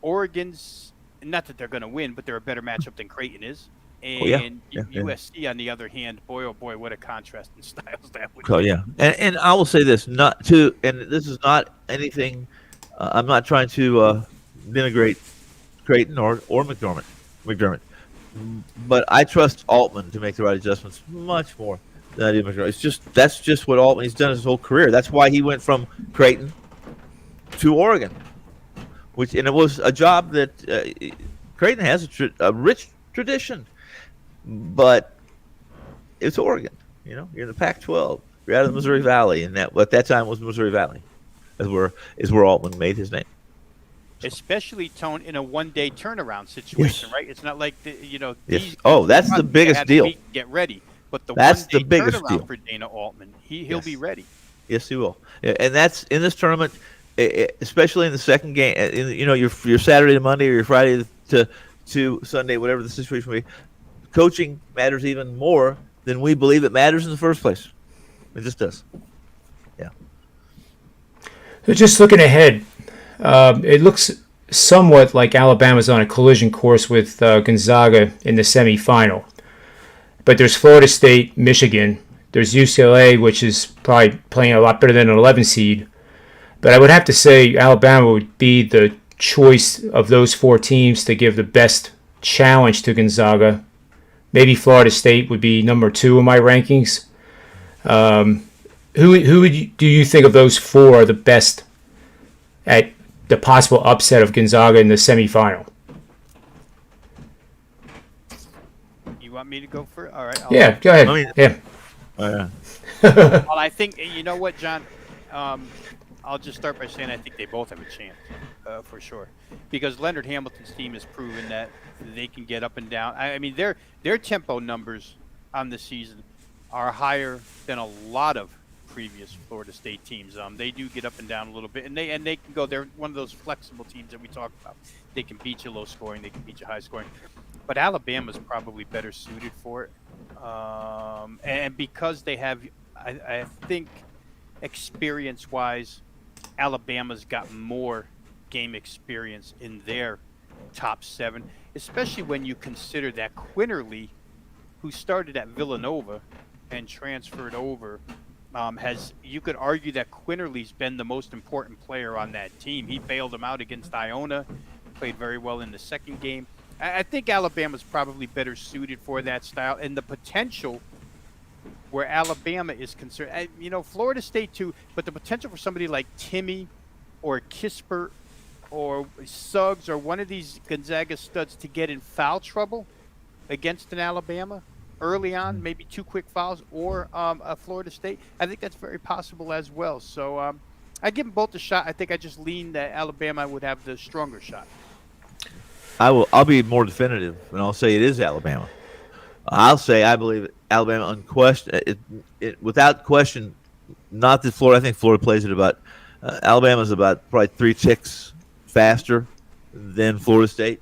Oregon's not that they're going to win, but they're a better matchup than Creighton is. Oh, yeah. And USC, on the other hand, boy, oh boy, what a contrast in styles that would Oh, be. yeah. And I will say this, not to, and this is not anything, I'm not trying to denigrate Creighton or McDermott. But I trust Altman to make the right adjustments much more than I do McDermott. That's just what Altman, he's done his whole career. That's why he went from Creighton to Oregon, and it was a job that Creighton has a rich tradition, but it's Oregon. You're in the Pac-12. You're out of the Missouri Valley, and that at that time was Missouri Valley, is where Altman made his name. Especially, Tone, in a one-day turnaround situation, Yes. right? It's not like Yes. these Oh, that's the biggest had a deal. week to get ready, but That's the one-day biggest turnaround deal. for Dana Altman, he'll Yes. be ready. Yes, he will. And that's in this tournament, especially in the second game. Your Saturday to Monday or your Friday to Sunday, whatever the situation may be. Coaching matters even more than we believe it matters in the first place. It just does. Yeah. So just looking ahead, it looks somewhat like Alabama's on a collision course with Gonzaga in the semifinal. But there's Florida State, Michigan. There's UCLA, which is probably playing a lot better than an 11 seed. But I would have to say Alabama would be the choice of those four teams to give the best challenge to Gonzaga. Maybe Florida State would be number 2 in my rankings. Do you think of those four are the best at the possible upset of Gonzaga in the semifinal? You want me to go for it? All right. Yeah, go ahead. Yeah. Well, I think, you know what, John? I'll just start by saying I think they both have a chance, for sure. Because Leonard Hamilton's team has proven that they can get up and down. I mean, their tempo numbers on the season are higher than a lot of previous Florida State teams. They do get up and down a little bit, and they can go. They're one of those flexible teams that we talk about. They can beat you low scoring. They can beat you high scoring. But Alabama's probably better suited for it, and because they have, I think, experience-wise, Alabama's got more game experience in their top 7, especially when you consider that Quinterly, who started at Villanova and transferred over, you could argue that Quinterly's been the most important player on that team. He bailed them out against Iona, played very well in the second game. I think Alabama's probably better suited for that style, and the potential where Alabama is concerned, Florida State too, but the potential for somebody like Timmy or Kispert or Suggs or one of these Gonzaga studs to get in foul trouble against an Alabama early on, maybe 2 quick fouls, or a Florida State, I think that's very possible as well. So I give them both a shot. I think I just lean that Alabama would have the stronger shot. I'll be more definitive, and I'll say it is Alabama. I'll say I believe Alabama unquestioned, without question. Not that Florida. I think Florida plays it about. Alabama's about probably 3 ticks faster than Florida State,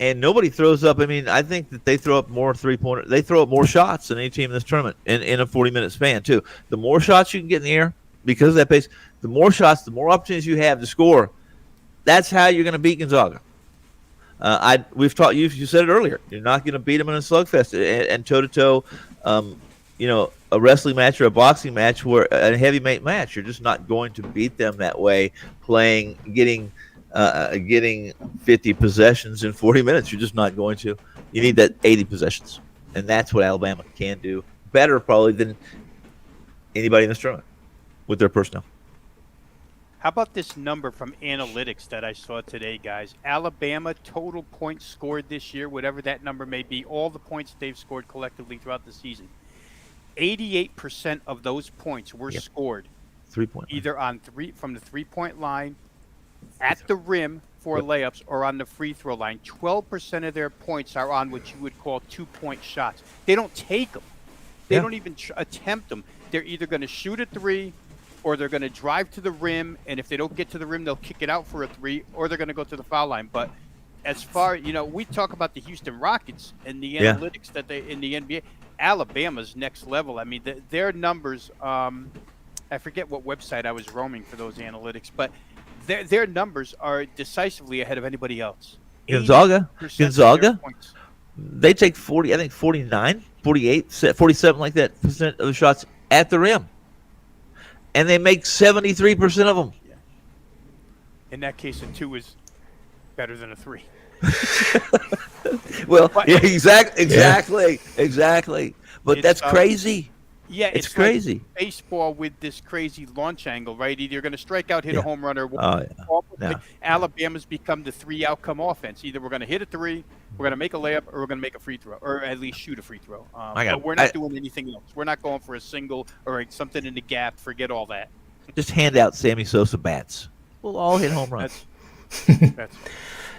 and nobody throws up. I mean, I think that they throw up more 3-pointer. They throw up more shots than any team in this tournament in a 40-minute span too. The more shots you can get in the air because of that pace, the more shots, the more opportunities you have to score. That's how you're going to beat Gonzaga. We've taught you. You said it earlier. You're not going to beat them in a slugfest and toe to toe. A wrestling match or a boxing match, where a heavyweight match, you're just not going to beat them that way. Getting 50 possessions in 40 minutes, you're just not going to. You need that 80 possessions, and that's what Alabama can do better probably than anybody in this tournament with their personnel. How about this number from analytics that I saw today, guys? Alabama total points scored this year, whatever that number may be, all the points they've scored collectively throughout the season. 88% of those points were scored 3-point either from the 3-point line, at the rim for layups, or on the free throw line. 12% of their points are on what you would call 2-point shots. They don't take them. They don't even attempt them. They're either going to shoot a 3, or they're going to drive to the rim, and if they don't get to the rim, they'll kick it out for a 3, or they're going to go to the foul line. But as far, we talk about the Houston Rockets and the analytics that they in the NBA. Alabama's next level. I mean, their numbers. I forget what website I was roaming for those analytics, but their numbers are decisively ahead of anybody else. Gonzaga, 80% of their Gonzaga, points. they take 40, I think 49, 48, 47 like that percent of the shots at the rim, and they make 73% of them. Yeah. In that case, a 2 is better than a 3. Well, But- yeah, exactly. But It's, that's crazy. Yeah, It's it's crazy. Like baseball with this crazy launch angle, right? Either you're going to strike out, hit a home run, or Oh, yeah. like Alabama's become the 3-outcome offense. Either we're going to hit a 3, we're going to make a layup, or we're going to make a free throw, or at least shoot a free throw. But we're not doing anything else. We're not going for a single or something in the gap. Forget all that. Just hand out Sammy Sosa bats. We'll all hit home runs. That's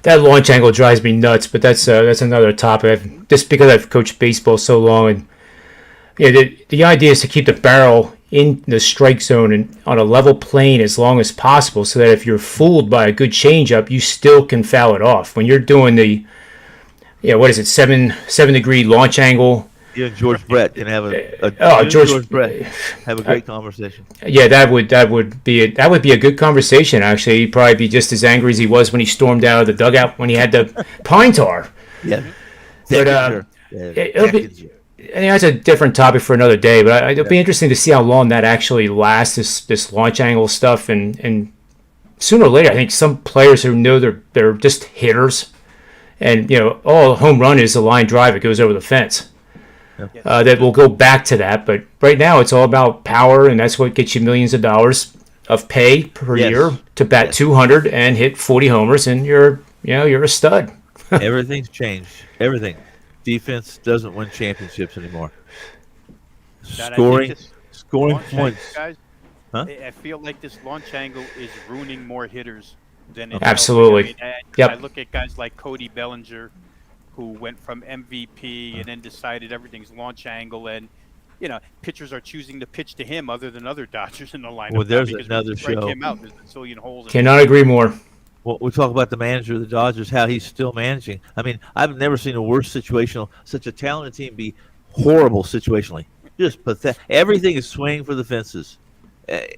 That launch angle drives me nuts, but that's another topic. Just because I've coached baseball so long, and the idea is to keep the barrel in the strike zone and on a level plane as long as possible, so that if you're fooled by a good changeup, you still can foul it off. When you're doing the, what is it, 7-degree launch angle? You and George Brett can have George Brett have a great conversation. Yeah, that would be a good conversation. Actually, he'd probably be just as angry as he was when he stormed out of the dugout when he had the pine tar. Yeah, But it'll be. I think that's a different topic for another day. But it'll be interesting to see how long that actually lasts. This launch angle stuff, and sooner or later, I think some players who know they're just hitters, and all a home run is a line drive that goes over the fence. That will go back to that, but right now it's all about power, and that's what gets you millions of dollars of pay per year to bat 200 and hit 40 homers, and you're a stud. Everything's changed. Everything. Defense doesn't win championships anymore. Scoring points. Guys, Huh? I feel like this launch angle is ruining more hitters than it's Absolutely. helping. I look at guys like Cody Bellinger, who went from MVP and then decided everything's launch angle, and pitchers are choosing to pitch to him other than other Dodgers in the lineup. Well, there's because another strike show. him out, there's a zillion holes. Cannot agree more. Well, we talk about the manager of the Dodgers, how he's still managing. I mean, I've never seen a worse such a talented team be horrible situationally. Just pathetic. Everything is swinging for the fences.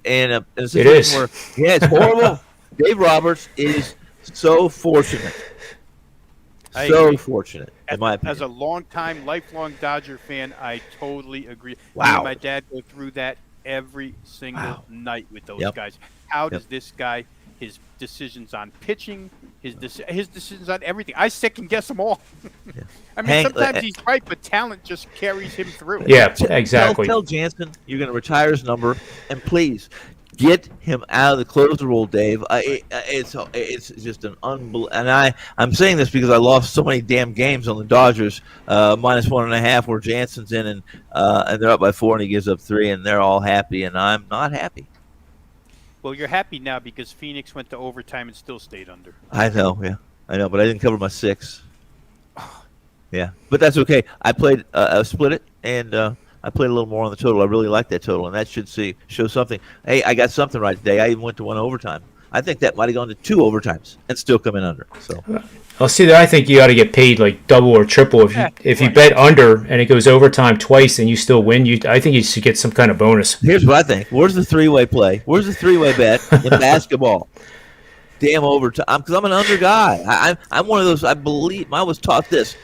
And a situation where, it's horrible. Dave Roberts is so fortunate. Fortunate, in my opinion. As a lifelong Dodger fan, I totally agree. Wow. Me and my dad go through that every single night with those guys. How does this guy, his decisions on pitching, his decisions on everything, I second guess them all. I mean, sometimes he's right, but talent just carries him through. Yeah, exactly. Tell Jansen you're going to retire his number, and please get him out of the closer role, Dave. It's just an unbelievable. And I'm saying this because I lost so many damn games on the Dodgers, -1.5, where Jansen's in, and they're up by 4, and he gives up 3, and they're all happy, and I'm not happy. Well, you're happy now because Phoenix went to overtime and still stayed under. I know, but I didn't cover my 6. Yeah, but that's okay. I played, I split it, and I played a little more on the total. I really like that total, and that should show something. Hey, I got something right today. I even went to 1 overtime. I think that might have gone to 2 overtimes and still come in under. So, I'll see that. I think you ought to get paid like double or triple if you bet under and it goes overtime twice and you still win. I think you should get some kind of bonus. Here's what I think. Where's the 3-way play? Where's the 3-way bet in basketball? Damn overtime. Because I'm an under guy. I'm one of those. I was taught this.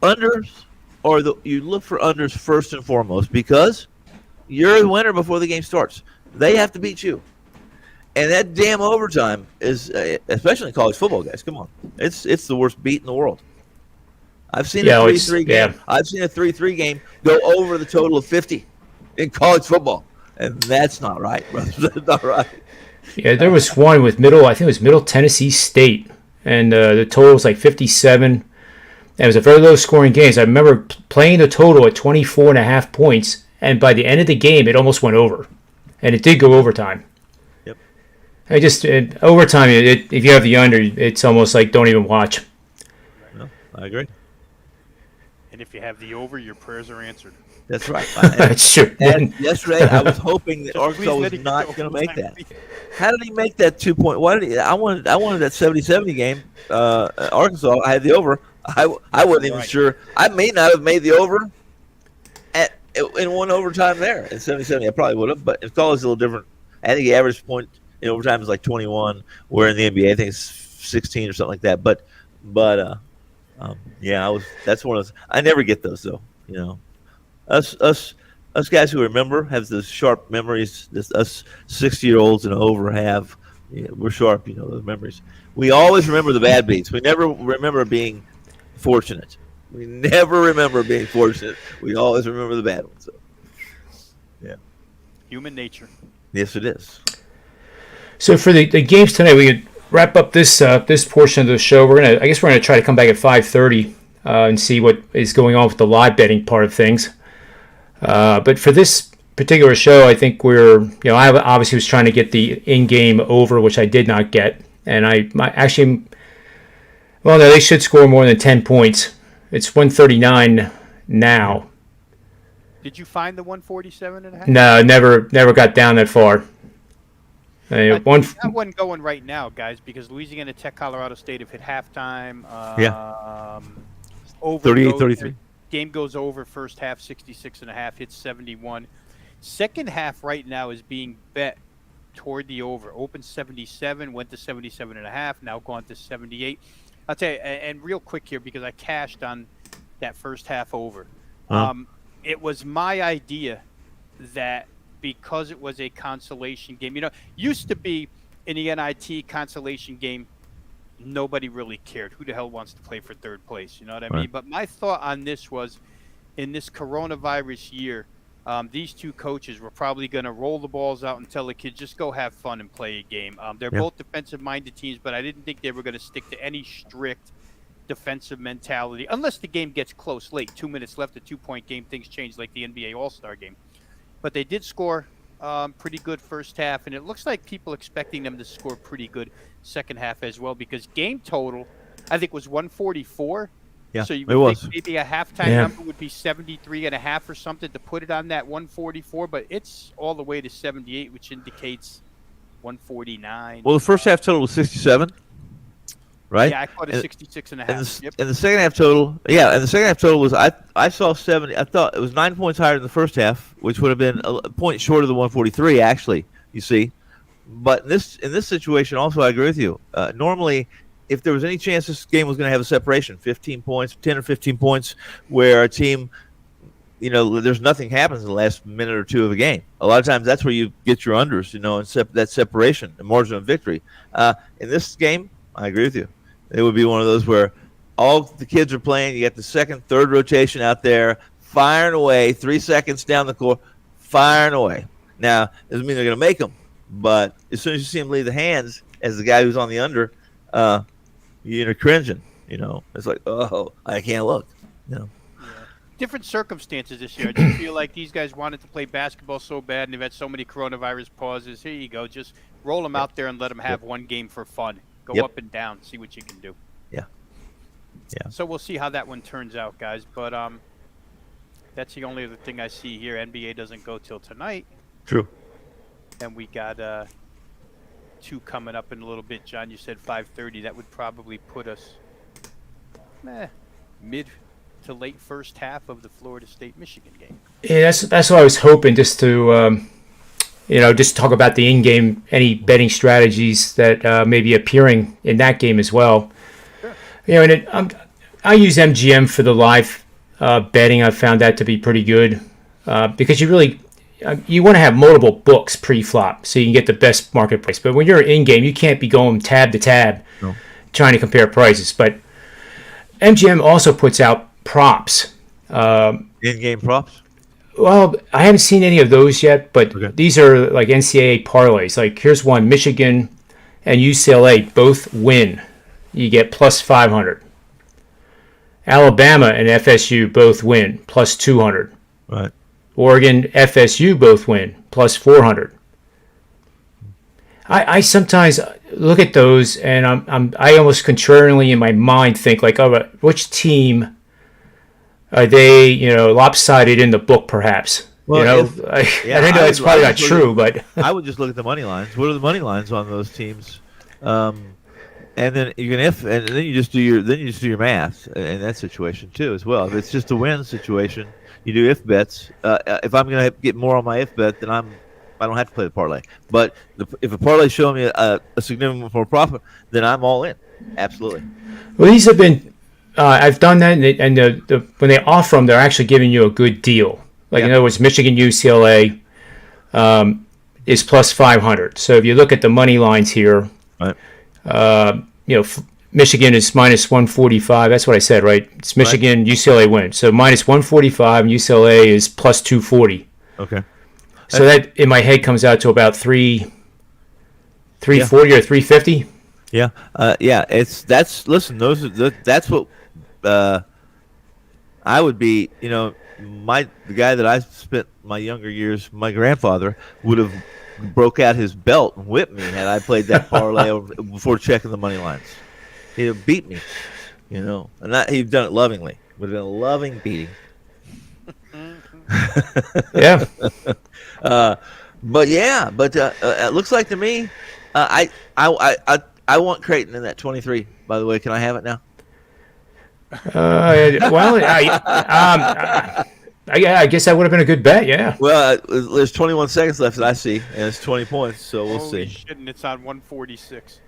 Unders, you look for unders first and foremost because you're the winner before the game starts. They have to beat you. And that damn overtime is, especially in college football, guys. Come on, it's the worst beat in the world. I've seen a 3-3 game. I've seen a 3-3 game go over the total of 50 in college football, and that's not right, brother. That's not right. Yeah, there was one with I think it was Middle Tennessee State, and the total was like 57. And it was a very low-scoring game. So I remember playing the total at 24.5 points, and by the end of the game, it almost went over, and it did go overtime. Overtime, if you have the under, it's almost like don't even watch. No, I agree. And if you have the over, your prayers are answered. That's right. That's true. And yesterday, I was hoping that Arkansas was not going to make that. How did he make that 2-point? Why did he? I wanted that 70-70 game. Arkansas, I had the over. I wasn't even sure. I may not have made the over in 1 overtime there in 70-70. I probably would have, but it's always a little different. I think the average point in overtime is like 21, where in the NBA, I think it's 16 or something like that. But yeah, that's one of those. I never get those though. Us guys who remember have those sharp memories. Us 60-year-olds and over have. Yeah, we're sharp, those memories. We always remember the bad beats. We never remember being fortunate. We never remember being fortunate. We always remember the bad ones. So, yeah. Human nature. Yes, it is. So for the games tonight, we could wrap up this portion of the show. I guess we're gonna try to come back at 5:30 and see what is going on with the live betting part of things. But for this particular show, I think I obviously was trying to get the in-game over, which I did not get, and no, they should score more than 10 points. It's 139 now. Did you find the 147.5? No, never got down that far. That one going right now, guys, because Louisiana Tech, Colorado State have hit halftime. Over 38-33. Game goes over first half, 66.5, hits 71. Second half right now is being bet toward the over. Open 77, went to 77.5, now gone to 78. I'll tell you, and real quick here, because I cashed on that first half over. It was my idea that because it was a consolation game, used to be in the NIT consolation game, nobody really cared. Who the hell wants to play for third place? You know what I mean? But my thought on this was, in this coronavirus year, these two coaches were probably going to roll the balls out and tell the kids, just go have fun and play a game. They're both defensive-minded teams, but I didn't think they were going to stick to any strict defensive mentality, unless the game gets close late. 2 minutes left, a 2-point game, things change like the NBA All-Star game. But they did score pretty good first half, and it looks like people expecting them to score pretty good second half as well, because game total, I think, was 144. Yeah, so you would think maybe a halftime number would be 73.5 or something to put it on that 144, but it's all the way to 78, which indicates 149. Well, the first half total was 67, right? Yeah, I caught it 66.5. And the second half total, was I saw 70. I thought it was 9 points higher than the first half, which would have been a point short of the 143. Actually, you see, but in this situation, also, I agree with you. Normally, if there was any chance this game was going to have a separation, 15 points, 10 or 15 points, where a team, there's nothing happens in the last minute or two of a game. A lot of times that's where you get your unders, and that separation, the margin of victory. In this game, I agree with you. It would be one of those where all the kids are playing. You got the second, third rotation out there, firing away, 3 seconds down the court, firing away. Now, doesn't mean they're going to make them, but as soon as you see them leave the hands, as the guy who's on the under, you're cringing, It's like, oh, I can't look, Different circumstances this year. I just feel like these guys wanted to play basketball so bad, and they've had so many coronavirus pauses. Here you go. Just roll them out there and let them have one game for fun. Go up and down, see what you can do. Yeah. So we'll see how that one turns out, guys. But that's the only other thing I see here. NBA doesn't go till tonight. True. And we got 2 coming up in a little bit. John, you said 5:30. That would probably put us mid to late first half of the Florida State-Michigan game. Yeah, that's what I was hoping, just to just talk about the in-game, any betting strategies that may be appearing in that game as well. Sure. I use MGM for the live betting. I've found that to be pretty good because you want to have multiple books pre-flop so you can get the best market price. But when you're in-game, you can't be going tab to tab trying to compare prices. But MGM also puts out props. In-game props? Well, I haven't seen any of those yet, but these are like NCAA parlays. Like, here's one: Michigan and UCLA both win. You get plus 500. Alabama and FSU both win, plus 200. Right. Oregon, FSU both win, plus 400. I sometimes look at those and I almost contrarianly in my mind think like, oh, which team are they, lopsided in the book perhaps? Well, I know it's probably not true, but I would just look at the money lines. What are the money lines on those teams? And then then you just do your math in that situation too as well. If it's just a win situation, you do if bets. If I'm going to get more on my if bet, then I don't have to play the parlay. But if a parlay is showing me a significant more profit, then I'm all in. Absolutely. Well, these have been. I've done that, and when they offer them, they're actually giving you a good deal. Like in other words, Michigan UCLA is plus 500. So if you look at the money lines here, Right. Michigan is minus 145. That's what I said, right? It's Michigan, UCLA wins. So minus 145, and UCLA is plus 240. Okay. So that in my head comes out to about 340 or 350. Yeah. That's what I would be. The guy that I spent my younger years, my grandfather would have broke out his belt and whipped me had I played that parlay before checking the money lines. He'd have beat me, and he'd done it lovingly. Would have been a loving beating. Yeah. But it looks like to me, I want Creighton in that 23. By the way, can I have it now? I guess that would have been a good bet. Yeah. Well, there's 21 seconds left that I see, and it's 20 points. So we'll Holy see. shit, and it's on 146.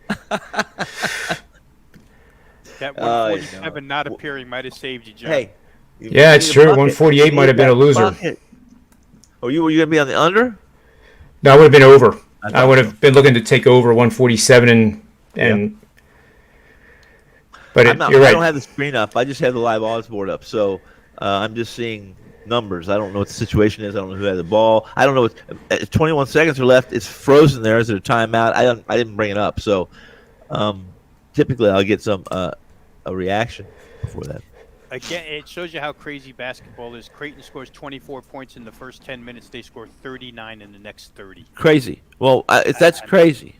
That 147 not appearing might have saved you, John. Hey. Yeah, it's true. 148 might have been a loser. Oh, were you going to be on the under? No, I would have been over. I would have been looking to take over 147 and. But you're right. I don't have the screen up. I just have the live odds board up. So I'm just seeing numbers. I don't know what the situation is. I don't know who had the ball. I don't know. 21 seconds are left. It's frozen there. Is there a timeout? I didn't bring it up. So typically I'll get some a reaction before that. Again, it shows you how crazy basketball is. Creighton scores 24 points in the first 10 minutes. They score 39 in the next 30. Crazy. Well, that's crazy.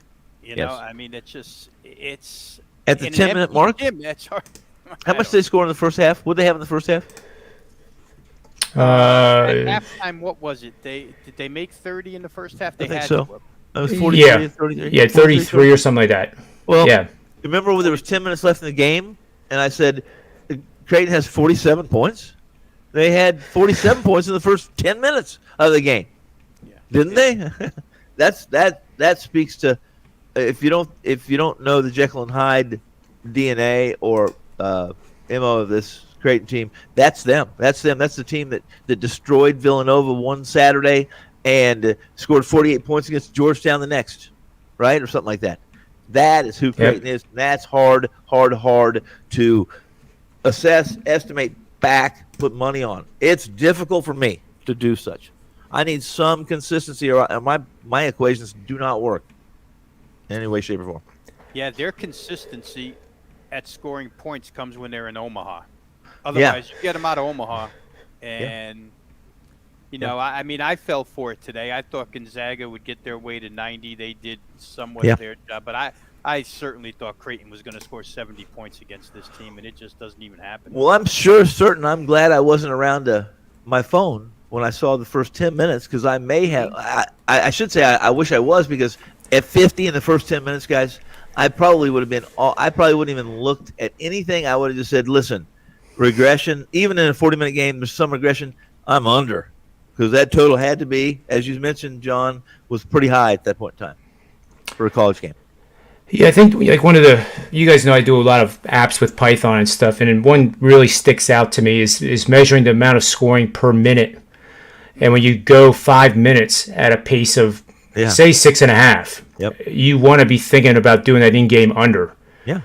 I mean, it's at the 10-minute mark. That's hard. How much did they score in the first half? What did they have in the first half? At halftime, what was it? Did they make 30 in the first half? They I think had so. to. It was 43, yeah, 33. Yeah, 33 or something like that. Well, yeah. Remember when there was 10 minutes left in the game, and I said Creighton has 47 points. They had 47 points in the first 10 minutes of the game, didn't they? that speaks to if you don't know the Jekyll and Hyde DNA or MO of this Creighton team, that's them. That's them. That's the team that destroyed Villanova one Saturday and scored 48 points against Georgetown the next, right, or something like that. That is who Creighton is. And that's hard to assess, estimate, back, put money on. It's difficult for me to do such. I need some consistency, or my equations do not work in any way, shape, or form. Yeah, their consistency at scoring points comes when they're in Omaha. Otherwise, you get them out of Omaha, and I mean, I fell for it today. I thought Gonzaga would get their way to 90. They did somewhat of their job, but I certainly thought Creighton was going to score 70 points against this team, and it just doesn't even happen. Well, I'm certain. I'm glad I wasn't around my phone when I saw the first 10 minutes, because I may have. I should say I wish I was, because at 50 in the first 10 minutes, guys, I probably would have been. I probably wouldn't even looked at anything. I would have just said, "Listen, regression. Even in a 40-minute game, there's some regression. I'm under." Because that total had to be, as you mentioned, John, was pretty high at that point in time for a college game. Yeah, I think like you guys know I do a lot of apps with Python and stuff, and one really sticks out to me is measuring the amount of scoring per minute. And when you go 5 minutes at a pace of, say, 6.5, you want to be thinking about doing that in-game under. Yeah.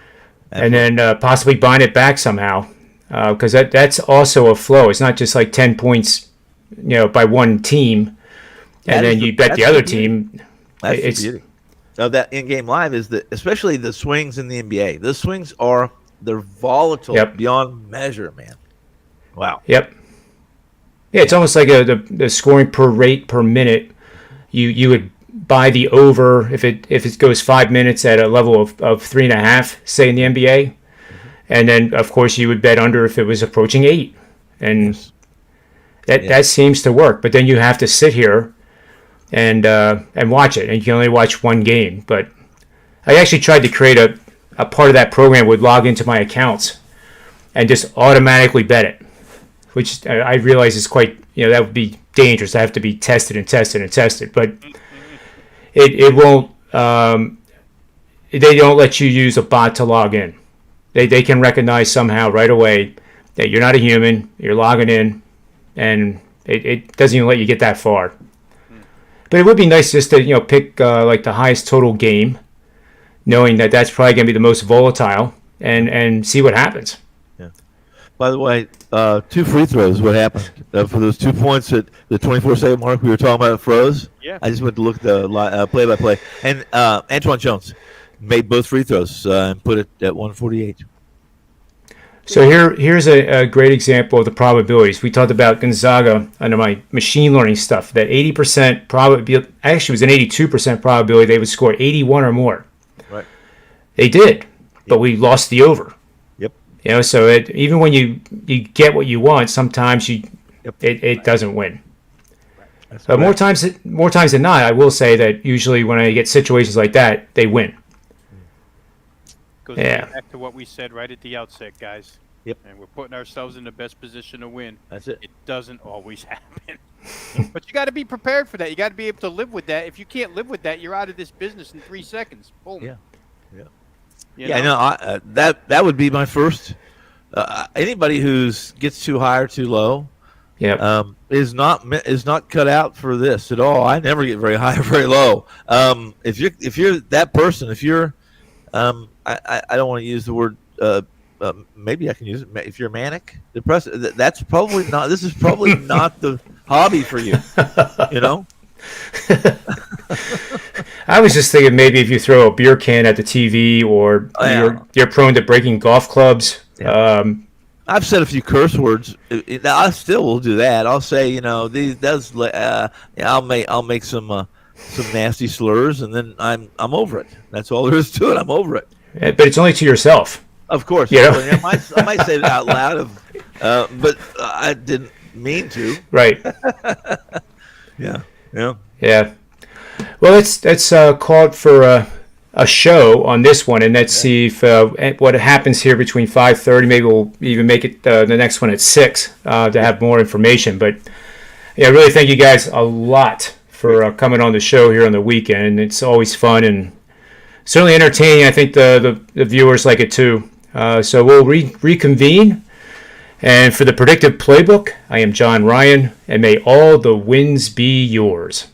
Absolutely. And then possibly buying it back somehow, because that's also a flow. It's not just like 10 points by one team, and then you bet the other team. That's the beauty of that in-game live is that, especially the swings in the NBA. The swings they're volatile beyond measure, man. Wow. Yep. Yeah, it's almost like the scoring per rate per minute. You would buy the over if it goes 5 minutes at a level of 3.5, say in the NBA, and then of course you would bet under if it was approaching 8, and. That seems to work, but then you have to sit here and watch it, and you can only watch one game. But I actually tried to create a part of that program would log into my accounts and just automatically bet it, which I realize is quite that would be dangerous. I have to be tested and tested and tested, but it won't. they don't let you use a bot to log in. They can recognize somehow right away that you're not a human, you're logging in, and it doesn't even let you get that far. But it would be nice just to pick like the highest total game, knowing that that's probably going to be the most volatile, and see what happens. Yeah. By the way, 2 free throws. What happened for those 2 points at the 24-second mark we were talking about? Froze. Yeah. I just went to look at the play-by-play, and Antoine Jones made both free throws and put it at 148. So here's a great example of the probabilities. We talked about Gonzaga under my machine learning stuff, that 80% probability, actually it was an 82% probability they would score 81 or more. Right. They did, but we lost the over. Yep. So even when you get what you want, sometimes it doesn't win. But more times than not, I will say that usually when I get situations like that, they win. Goes back to what we said right at the outset, guys. Yep. And we're putting ourselves in the best position to win. That's it. It doesn't always happen. But you got to be prepared for that. You got to be able to live with that. If you can't live with that, you're out of this business in 3 seconds. Boom. Yeah. Yeah. You Yeah, know? no, that would be my first. Anybody who's gets too high or too low, is not cut out for this at all. I never get very high or very low. If you're that person, if you're, I don't want to use the word. Maybe I can use it. If you're manic, depressive, that's probably not. This is probably not the hobby for you. You know. I was just thinking maybe if you throw a beer can at the TV, or you're prone to breaking golf clubs. Yeah. I've said a few curse words. I still will do that. I'll say, I'll make some nasty slurs, and then I'm over it. That's all there is to it. I'm over it. But it's only to yourself. Of course. I might say it out loud, but I didn't mean to. Right. Yeah. Well, let's call it for a show on this one, and let's see if what happens here between 5:30. Maybe we'll even make it the next one at 6 to have more information. But I really thank you guys a lot for coming on the show here on the weekend. It's always fun and certainly entertaining. I think the viewers like it too. So we'll reconvene. And for the Predictive Playbook, I am John Ryan, and may all the wins be yours.